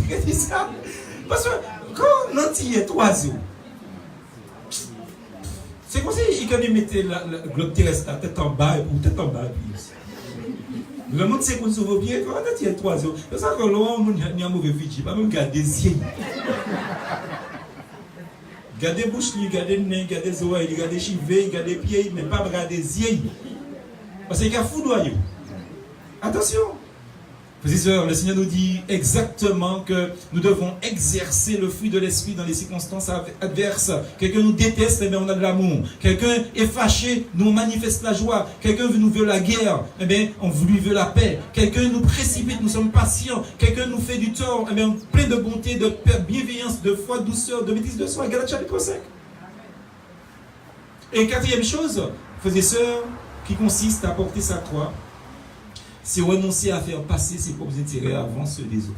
Il dit ça. Parce que quand l'antillais est oiseau, c'est comme si il mettait le globe terrestre la tête en bas ou tête en bas. Le monde s'écoute sur vos pieds, quand l'antillais est oiseau. C'est ça que l'homme n'y a mauvais fidji, pas même garder des yeux. Garder bouche, garder le nez, garder les oreilles, garder les cheveux, garder les pieds, mais pas garder les yeux. Parce qu'il y a foudroyé. Attention. Frères et sœurs, le Seigneur nous dit exactement que nous devons exercer le fruit de l'esprit dans les circonstances adverses. Quelqu'un nous déteste, mais on a de l'amour. Quelqu'un est fâché, nous manifeste la joie. Quelqu'un nous veut la guerre, eh bien, on lui veut la paix. Quelqu'un nous précipite, nous sommes patients. Quelqu'un nous fait du tort, eh bien, plein de bonté, de bienveillance, de foi, de douceur, de maîtrise de soi. Galates chapitre 5. Et quatrième chose, frères et sœurs, qui consiste à porter sa croix, c'est renoncer à faire passer ses propres intérêts avant ceux des autres.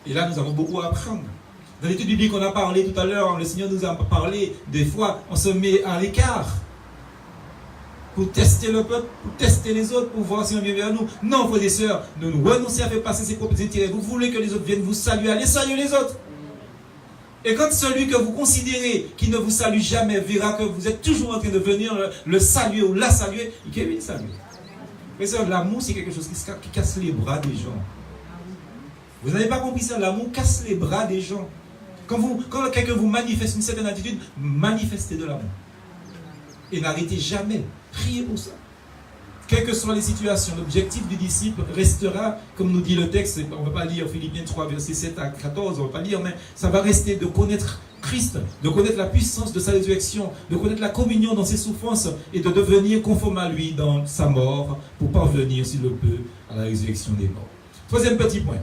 Et là, nous avons beaucoup à apprendre. Dans l'étude biblique qu'on a parlé tout à l'heure, le Seigneur nous a parlé, des fois, on se met à l'écart pour tester le peuple, pour tester les autres, pour voir si on vient vers nous. Non, frères et sœurs, nous renoncez à faire passer ses propres intérêts. Vous voulez que les autres viennent vous saluer, allez saluer les autres. Et quand celui que vous considérez qui ne vous salue jamais verra que vous êtes toujours en train de venir le saluer ou la saluer, il va venir saluer. L'amour, c'est quelque chose qui casse les bras des gens. Vous n'avez pas compris ça? L'amour casse les bras des gens. Quand quelqu'un vous manifeste une certaine attitude, manifestez de l'amour. Et n'arrêtez jamais. Priez pour ça. Quelles que soient les situations, l'objectif du disciple restera, comme nous dit le texte, on ne va pas lire Philippiens 3, versets 7 à 14, on ne va pas lire, mais ça va rester de connaître Christ, de connaître la puissance de sa résurrection, de connaître la communion dans ses souffrances et de devenir conforme à lui dans sa mort pour parvenir, s'il le peut, à la résurrection des morts. Troisième petit point.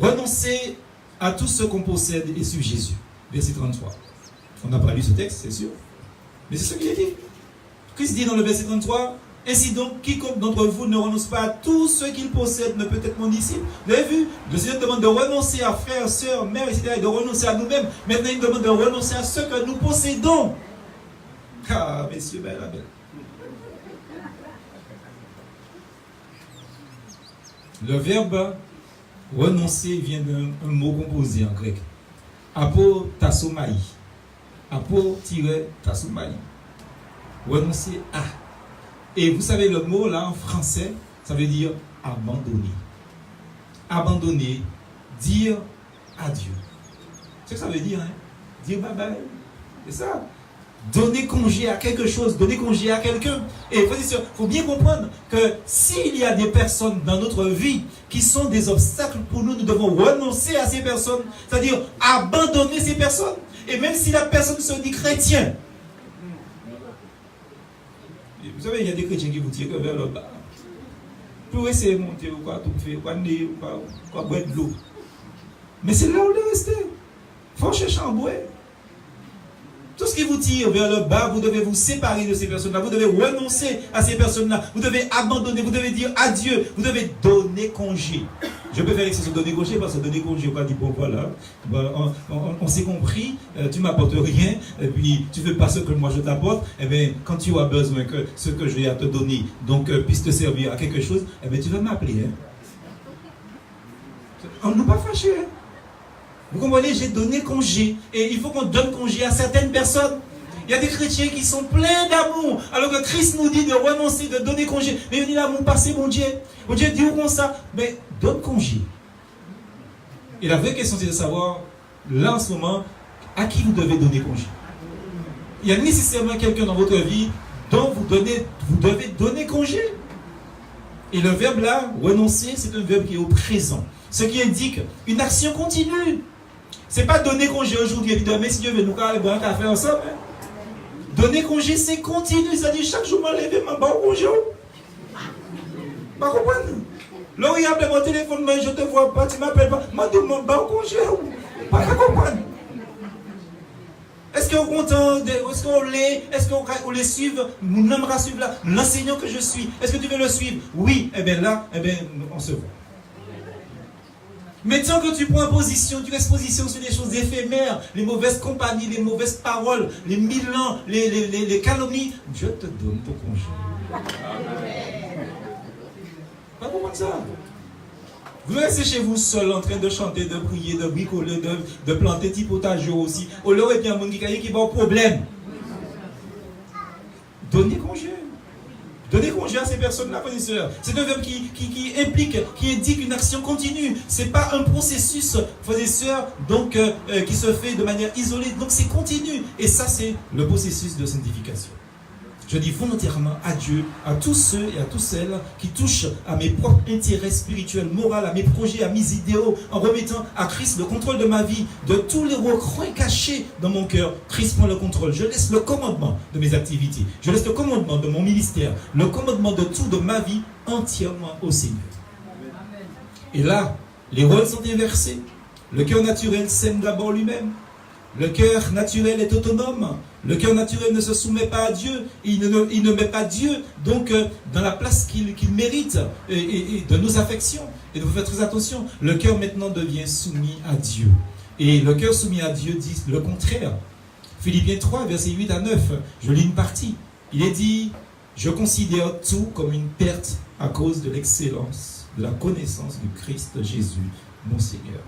Renoncer à tout ce qu'on possède et suivre Jésus. Verset 33. On n'a pas lu ce texte, c'est sûr. Mais c'est ce qu'il est dit. Christ dit dans le verset 33, « Ainsi donc, quiconque d'entre vous ne renonce pas à tout ce qu'il possède ne peut être mon disciple. » Vous avez vu? Le Seigneur demande de renoncer à frères, sœurs, mères, etc. et de renoncer à nous-mêmes. Maintenant, il demande de renoncer à ce que nous possédons. Ah, messieurs, belle, la belle. Le verbe renoncer vient d'un mot composé en grec. Apotasomai. Apo-tasomai. Renoncer à. Et vous savez, le mot là en français, ça veut dire abandonner. Abandonner, dire adieu. C'est ce que ça veut dire, hein? Dire bye bye. C'est ça. Donner congé à quelque chose, donner congé à quelqu'un. Et il faut bien comprendre que s'il y a des personnes dans notre vie qui sont des obstacles pour nous, nous devons renoncer à ces personnes. C'est-à-dire abandonner ces personnes. Et même si la personne se dit chrétien, vous savez, il y a des chrétiens qui vous tirent vers le bas. Pour essayer de monter, ou quoi, tout faire, quoi, boire de l'eau. Mais c'est là où il est resté. Il faut chercher en boire. Tout ce qui vous tire vers le bas, vous devez vous séparer de ces personnes-là. Vous devez renoncer à ces personnes-là. Vous devez abandonner, vous devez dire adieu. Vous devez donner congé. Je peux faire l'expression donner congé parce que donner congé, on va dire bon voilà, on s'est compris, tu ne m'apportes rien, et puis tu ne veux pas ce que moi je t'apporte, et bien quand tu as besoin que ce que j'ai à te donner donc puisse te servir à quelque chose, et bien tu vas m'appeler. Hein. On ne nous pas fâché. Hein. Vous comprenez, j'ai donné congé, et il faut qu'on donne congé à certaines personnes. Il y a des chrétiens qui sont pleins d'amour, alors que Christ nous dit de renoncer, de donner congé. Mais il dit l'amour passé, mon Dieu. Mon Dieu dit où comme ça? Mais donne congé. Et la vraie question, c'est de savoir, là en ce moment, à qui vous devez donner congé. Il y a nécessairement quelqu'un dans votre vie dont vous devez donner congé. Et le verbe là, renoncer, c'est un verbe qui est au présent. Ce qui indique une action continue. C'est pas donner congé aujourd'hui et puis demain, si Dieu veut nous faire un café ensemble. Hein. Donner congé, c'est continu. C'est-à-dire chaque jour, je me lève, je me congé. Pas comprendre. Là, il appelle mon téléphone, mais je ne te vois pas, tu ne m'appelles pas. Je me demande congé. Pas comprendre. Est-ce qu'on est content? Est-ce qu'on l'est? Est-ce qu'on les suit? Nous n'aimera suivre là. L'enseignant que je suis. Est-ce que tu veux le suivre? Oui. Eh bien là, on se voit. Mais tant que tu prends position, tu restes position sur des choses éphémères, les mauvaises compagnies, les mauvaises paroles, les milans, les calomnies, Dieu te donne ton congé. Pas comprendre ça. Vous restez chez vous seul en train de chanter, de prier, de bricoler, de planter petit potager aussi. Au lieu de bien un monde qui va au problème. Donnez congé. Donnez congé à ces personnes-là, frères et sœurs. C'est un verbe qui implique, qui indique une action continue. Ce n'est pas un processus, frères et sœurs, donc, qui se fait de manière isolée. Donc c'est continu. Et ça, c'est le processus de sanctification. Je dis volontairement à Dieu, à tous ceux et à toutes celles qui touchent à mes propres intérêts spirituels, moraux, à mes projets, à mes idéaux, en remettant à Christ le contrôle de ma vie, de tous les recoins cachés dans mon cœur. Christ prend le contrôle. Je laisse le commandement de mes activités. Je laisse le commandement de mon ministère, le commandement de tout de ma vie entièrement au Seigneur. Et là, les rôles sont inversés. Le cœur naturel s'aime d'abord lui-même. Le cœur naturel est autonome. Le cœur naturel ne se soumet pas à Dieu. Il ne met pas Dieu donc dans la place qu'il mérite et de nos affections. Et vous faites très attention. Le cœur maintenant devient soumis à Dieu. Et le cœur soumis à Dieu dit le contraire. Philippiens 3, versets 8 à 9. Je lis une partie. Il est dit, je considère tout comme une perte à cause de l'excellence, de la connaissance du Christ Jésus, mon Seigneur.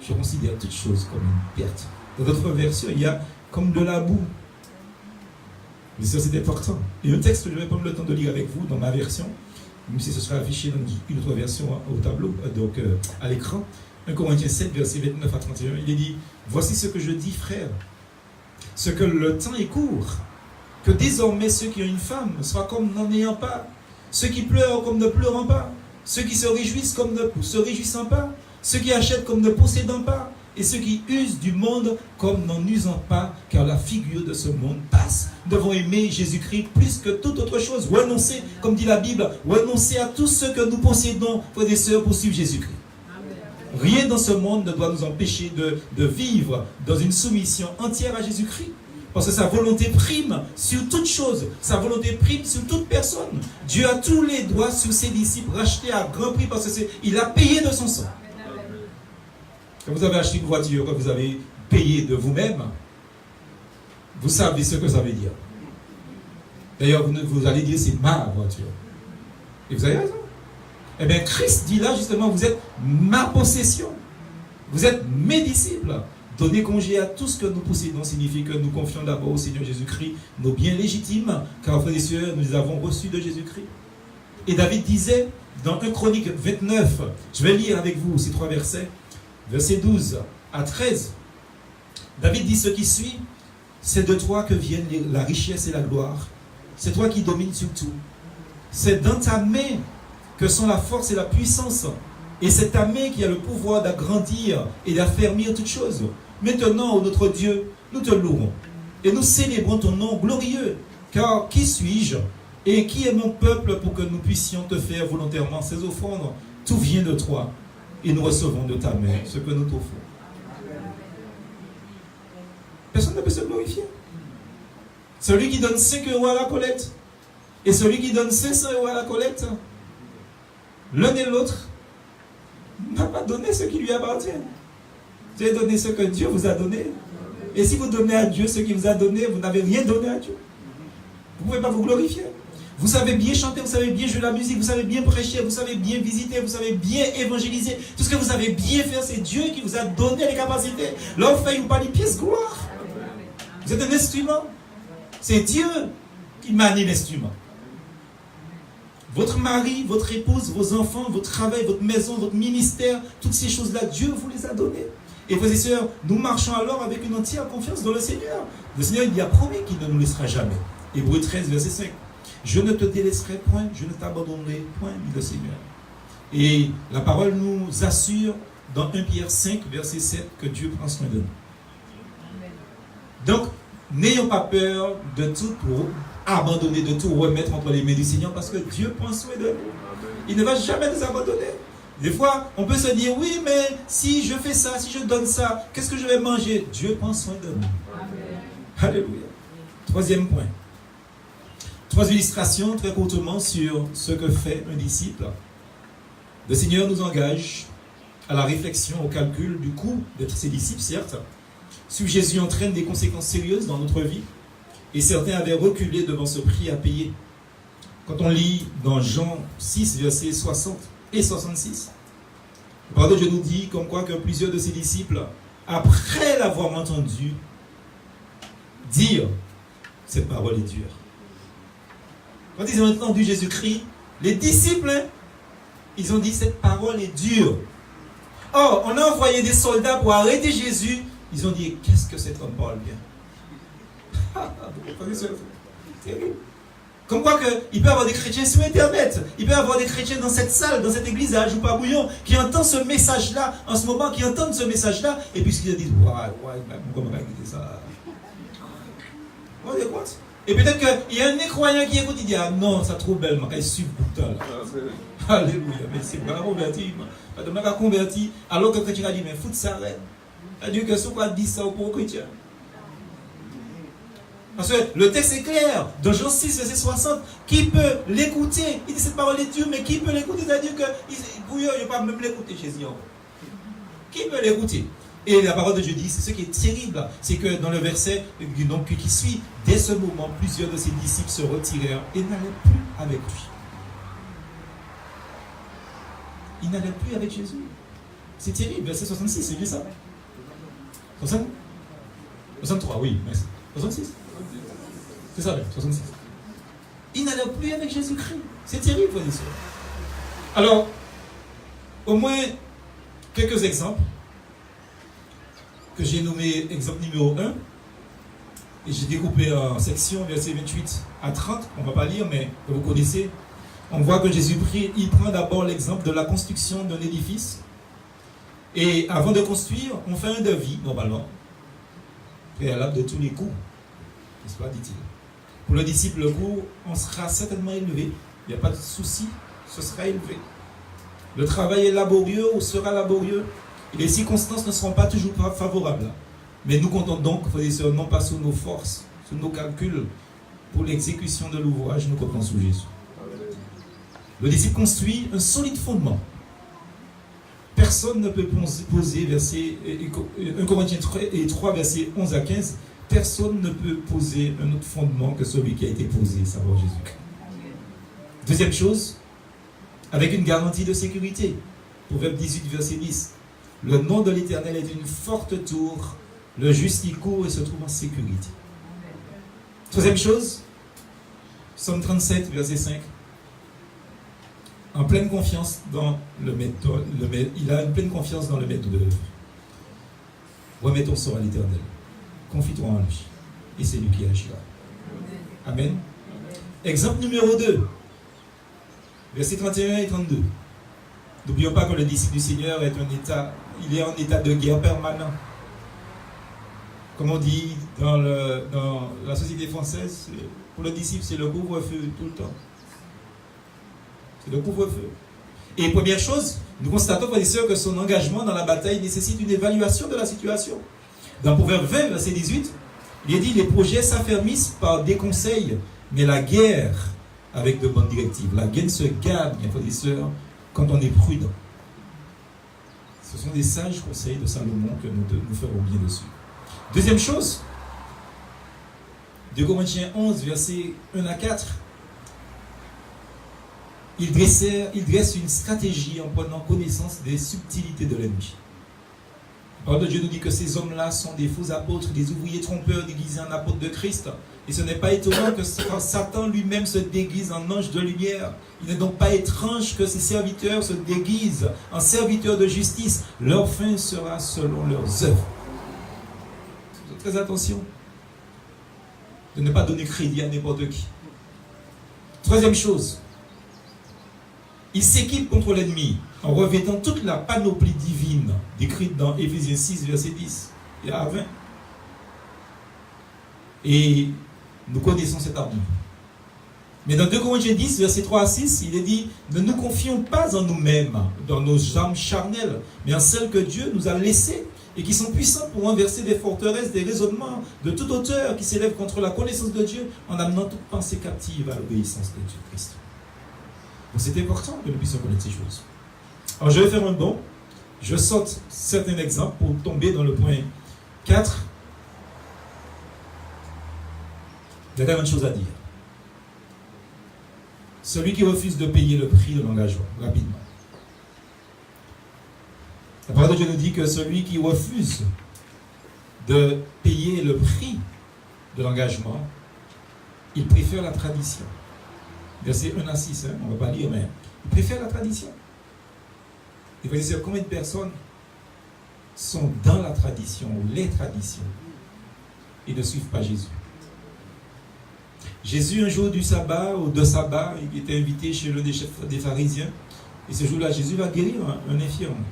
Je considère toutes choses comme une perte. Dans d'autres versions, il y a comme de la boue. Mais ça, c'est important. Et un texte que je vais prendre le temps de lire avec vous dans ma version, même si ce sera affiché dans une autre version au tableau, donc à l'écran. 1 Corinthiens 7, verset 29 à 31, il est dit, voici ce que je dis, frère, ce que le temps est court, que désormais ceux qui ont une femme soient comme n'en ayant pas, ceux qui pleurent comme ne pleurant pas, ceux qui se réjouissent comme ne se réjouissant pas, ceux qui achètent comme ne possédant pas, et ceux qui usent du monde comme n'en usant pas, car la figure de ce monde passe. Nous devons aimer Jésus-Christ plus que toute autre chose. Renoncer, comme dit la Bible, renoncer à tout ce que nous possédons, frères et sœurs, pour suivre Jésus-Christ. Rien dans ce monde ne doit nous empêcher de vivre dans une soumission entière à Jésus-Christ. Parce que sa volonté prime sur toute chose. Sa volonté prime sur toute personne. Dieu a tous les droits sur ses disciples rachetés à grand prix parce qu'il a payé de son sang. Quand vous avez acheté une voiture, quand vous avez payé de vous-même, vous savez ce que ça veut dire. D'ailleurs, vous allez dire c'est ma voiture. Et vous avez raison. Eh bien, Christ dit là justement, vous êtes ma possession. Vous êtes mes disciples. Donner congé à tout ce que nous possédons signifie que nous confions d'abord au Seigneur Jésus-Christ nos biens légitimes, car frères et sœurs, nous les avons reçus de Jésus-Christ. Et David disait dans 1 Chronique 29, je vais lire avec vous ces 3 versets, versets 12 à 13. David dit ce qui suit, c'est de toi que viennent la richesse et la gloire. C'est toi qui domines sur tout. C'est dans ta main que sont la force et la puissance. Et c'est ta main qui a le pouvoir d'agrandir et d'affermir toutes choses. Maintenant, ô notre Dieu, nous te louons. Et nous célébrons ton nom glorieux. Car qui suis-je et qui est mon peuple pour que nous puissions te faire volontairement ces offrandes? Tout vient de toi. Et nous recevons de ta main ce que nous t'offrons. Personne ne peut se glorifier. Celui qui donne 5 euros à la collecte et celui qui donne 500 euros à la collecte, l'un et l'autre n'a pas donné ce qui lui appartient. Vous avez donné ce que Dieu vous a donné. Et si vous donnez à Dieu ce qu'il vous a donné, vous n'avez rien donné à Dieu. Vous ne pouvez pas vous glorifier. Vous savez bien chanter, vous savez bien jouer la musique, vous savez bien prêcher, vous savez bien visiter, vous savez bien évangéliser. Tout ce que vous savez bien faire, c'est Dieu qui vous a donné les capacités. Là, vous faites pas les pièces gloire. Vous êtes un instrument. C'est Dieu qui manie l'instrument. Votre mari, votre épouse, vos enfants, votre travail, votre maison, votre ministère, toutes ces choses-là, Dieu vous les a données. Et frères et sœurs, nous marchons alors avec une entière confiance dans le Seigneur. Le Seigneur, il y a promis qu'il ne nous laissera jamais. Hébreux 13, verset 5. Je ne te délaisserai point, je ne t'abandonnerai point, dit le Seigneur. Et la parole nous assure dans 1 Pierre 5, verset 7, que Dieu prend soin de nous. Donc, n'ayons pas peur de tout pour abandonner, de tout remettre entre les mains du Seigneur, parce que Dieu prend soin de nous. Il ne va jamais nous abandonner. Des fois, on peut se dire, oui, mais si je fais ça, si je donne ça, qu'est-ce que je vais manger? Dieu prend soin de nous. Amen. Alléluia. Troisième point. Trois illustrations très courtement sur ce que fait un disciple. Le Seigneur nous engage à la réflexion, au calcul du coût d'être ses disciples, certes. Suivre Jésus entraîne des conséquences sérieuses dans notre vie. Et certains avaient reculé devant ce prix à payer. Quand on lit dans Jean 6, versets 60 et 66, la parole de Dieu nous dit comme quoi que plusieurs de ses disciples, après l'avoir entendu dire, cette parole est dure. Quand ils ont entendu Jésus-Christ, les disciples, ils ont dit, cette parole est dure. Or, on a envoyé des soldats pour arrêter Jésus. Ils ont dit, qu'est-ce que cet homme parle bien? Comme quoi il peut y avoir des chrétiens sur Internet, il peut y avoir des chrétiens dans cette salle, dans cette église à Ajoupa-Bouillon, qui entendent ce message-là, en ce moment, qui entendent ce message-là, et puis ils disent, comment on va écouter ça? Et peut-être qu'il y a un nécroyant qui écoute, il dit, ah non, ça trop belle, je suis bouton là. Alléluia, mais c'est pas converti, je ne pas converti, alors que le chrétien a dit, mais fout ça, c'est-à-dire que ce qu'on dit ça pour le chrétien. Parce que le texte est clair, dans Jean 6, verset 60, qui peut l'écouter? Il dit cette parole est dure, mais qui peut l'écouter? C'est-à-dire que il ne pas même l'écouter, Jésus. Qui peut l'écouter? Et la parole de Dieu dit, c'est ce qui est terrible, c'est que dans le verset donc, qui suit, dès ce moment, plusieurs de ses disciples se retirèrent et n'allaient plus avec lui. Ils n'allaient plus avec Jésus. C'est terrible, verset 66, c'est bien ça? 63, oui, merci. 66. C'est ça, 66. Ils n'allaient plus avec Jésus-Christ. C'est terrible, frères et sœurs. Alors, au moins quelques exemples que j'ai nommé exemple numéro 1. Et j'ai découpé en sections, versets 28 à 30. On ne va pas lire, mais que vous connaissez. On voit que Jésus il prend d'abord l'exemple de la construction d'un édifice. Et avant de construire, on fait un devis, normalement, préalable de tous les coûts. N'est-ce pas, dit-il. Pour le disciple, le coût, on sera certainement élevé. Il n'y a pas de souci, ce sera élevé. Le travail est laborieux ou sera laborieux. Et les circonstances ne seront pas toujours favorables. Mais nous comptons donc, frères et sœurs, non pas sur nos forces, sur nos calculs. Pour l'exécution de l'ouvrage, nous comptons sur Jésus. Le disciple construit un solide fondement. Personne ne peut poser, verset 1 Corinthiens 3, verset 11 à 15, personne ne peut poser un autre fondement que celui qui a été posé, savoir Jésus-Christ. Deuxième chose, avec une garantie de sécurité. Proverbe 18, verset 10. Le nom de l'Éternel est une forte tour, le juste y court et se trouve en sécurité. Troisième chose, Psaume 37, verset 5. En pleine confiance dans le maître, il a une pleine confiance dans le maître de l'œuvre. Remets ton sort à l'Éternel. Confie-toi en lui. Et c'est lui qui agira. Amen. Exemple numéro 2. Versets 31 et 32. N'oublions pas que le disciple du Seigneur est en état de guerre permanent. Comme on dit dans la société française, pour le disciple, c'est le couvre-feu tout le temps. C'est le couvre-feu. Et première chose, nous constatons, frères et sœurs, que son engagement dans la bataille nécessite une évaluation de la situation. Dans Proverbe 20, verset 18, il est dit, les projets s'affermissent par des conseils, mais la guerre avec de bonnes directives. La guerre se gagne, frères et sœurs, quand on est prudent. Ce sont des sages conseils de Salomon que nous ferons bien dessus. Deuxième chose, 2 Corinthiens 11, versets 1 à 4, il dresse une stratégie en prenant connaissance des subtilités de l'ennemi. La parole de Dieu nous dit que ces hommes-là sont des faux apôtres, des ouvriers trompeurs déguisés en apôtres de Christ. Et ce n'est pas étonnant que quand Satan lui-même se déguise en ange de lumière, il n'est donc pas étrange que ses serviteurs se déguisent en serviteurs de justice. Leur fin sera selon leurs œuvres. Faites très attention de ne pas donner crédit à n'importe qui. Troisième chose, il s'équipe contre l'ennemi en revêtant toute la panoplie divine décrite dans Éphésiens 6, verset 10 et à 20. Et nous connaissons cette armure. Mais dans 2 Corinthiens 10, verset 3 à 6, il est dit: ne nous confions pas en nous-mêmes, dans nos âmes charnelles, mais en celles que Dieu nous a laissées et qui sont puissantes pour renverser des forteresses, des raisonnements de toute hauteur qui s'élèvent contre la connaissance de Dieu, en amenant toute pensée captive à l'obéissance de Dieu Christ. Donc c'est important que nous puissions connaître ces choses. Alors je vais faire un bond. Je saute certains exemples pour tomber dans le point 4. Il y a tellement de choses à dire. Celui qui refuse de payer le prix de l'engagement, rapidement. La parole de Dieu nous dit que celui qui refuse de payer le prix de l'engagement, il préfère la tradition. Verset 1 à 6, on ne va pas lire, mais il préfère la tradition. Et vous savez combien de personnes sont dans la tradition, ou les traditions, et ne suivent pas Jésus. Jésus, un jour du sabbat, ou de sabbat, il était invité chez l'un des chefs des pharisiens, et ce jour-là, Jésus va guérir un infirme.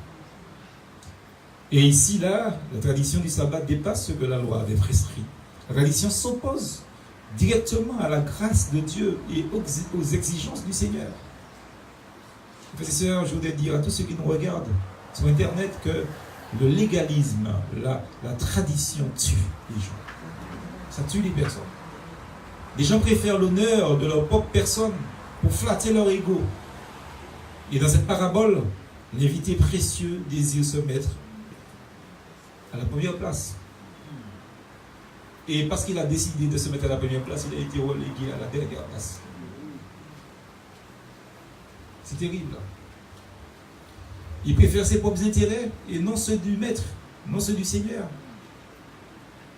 Et ici, là, la tradition du sabbat dépasse ce que la loi avait prescrit. La tradition s'oppose directement à la grâce de Dieu et aux exigences du Seigneur. Frères et sœurs, je voudrais dire à tous ceux qui nous regardent sur Internet que le légalisme, la tradition tue les gens. Ça tue les personnes. Les gens préfèrent l'honneur de leur propre personne pour flatter leur ego. Et dans cette parabole, l'invité précieux désire se mettre à la première place. Et parce qu'il a décidé de se mettre à la première place, il a été relégué à la dernière place. C'est terrible. Il préfère ses propres intérêts et non ceux du maître, non ceux du Seigneur.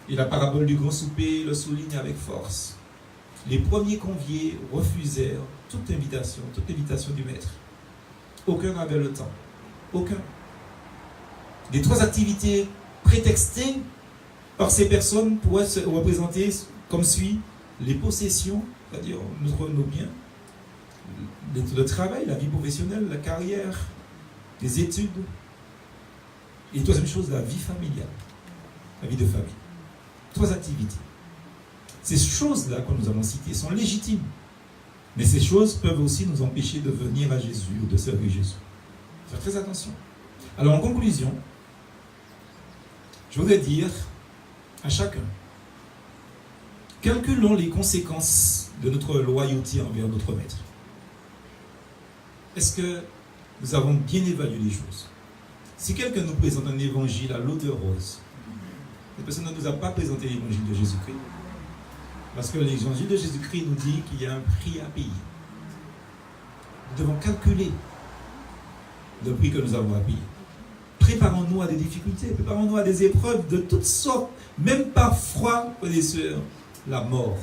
Et la parabole du grand souper le souligne avec force. Les premiers conviés refusèrent toute invitation du maître. Aucun n'avait le temps. Aucun. Les 3 activités prétextées par ces personnes pourraient se représenter comme suit: les possessions, c'est-à-dire nos biens, le travail, la vie professionnelle, la carrière, les études, et troisième chose, la vie familiale, la vie de famille. 3 activités. Ces choses-là que nous avons citées sont légitimes, mais ces choses peuvent aussi nous empêcher de venir à Jésus ou de servir Jésus. Faire très attention. Alors en conclusion, je voudrais dire à chacun: calculons les conséquences de notre loyauté envers notre maître. Est-ce que nous avons bien évalué les choses? Si quelqu'un nous présente un évangile à l'eau de rose, cette personne ne nous a pas présenté l'évangile de Jésus-Christ. Parce que l'évangile de Jésus-Christ nous dit qu'il y a un prix à payer. Nous devons calculer le prix que nous avons à payer. Préparons-nous à des difficultés, préparons-nous à des épreuves de toutes sortes, même parfois, frères et sœurs, la mort.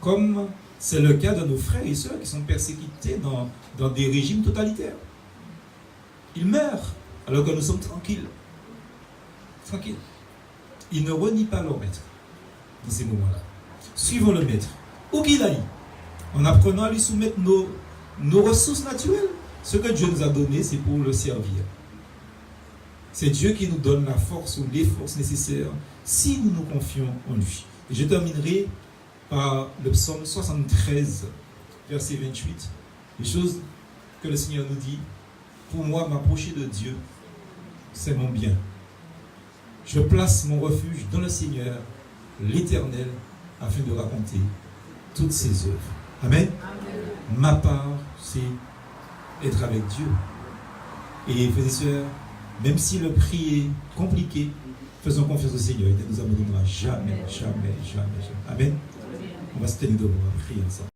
Comme c'est le cas de nos frères et sœurs qui sont persécutés dans des régimes totalitaires. Ils meurent alors que nous sommes tranquilles. Tranquilles. Ils ne renient pas leur maître dans ces moments-là. Suivons le maître, où qu'il aille, en apprenant à lui soumettre nos ressources naturelles. Ce que Dieu nous a donné, c'est pour le servir. C'est Dieu qui nous donne la force ou les forces nécessaires si nous nous confions en lui. Et je terminerai par le psaume 73, verset 28. Les choses que le Seigneur nous dit: pour moi, m'approcher de Dieu, c'est mon bien. Je place mon refuge dans le Seigneur, l'Éternel, afin de raconter toutes ses œuvres. Amen. Amen. Ma part, c'est être avec Dieu. Et frères et sœurs, même si le prix est compliqué, faisons confiance au Seigneur. Il ne nous abandonnera jamais, jamais, jamais, jamais. Amen. On va se tenir debout, on va prier ensemble.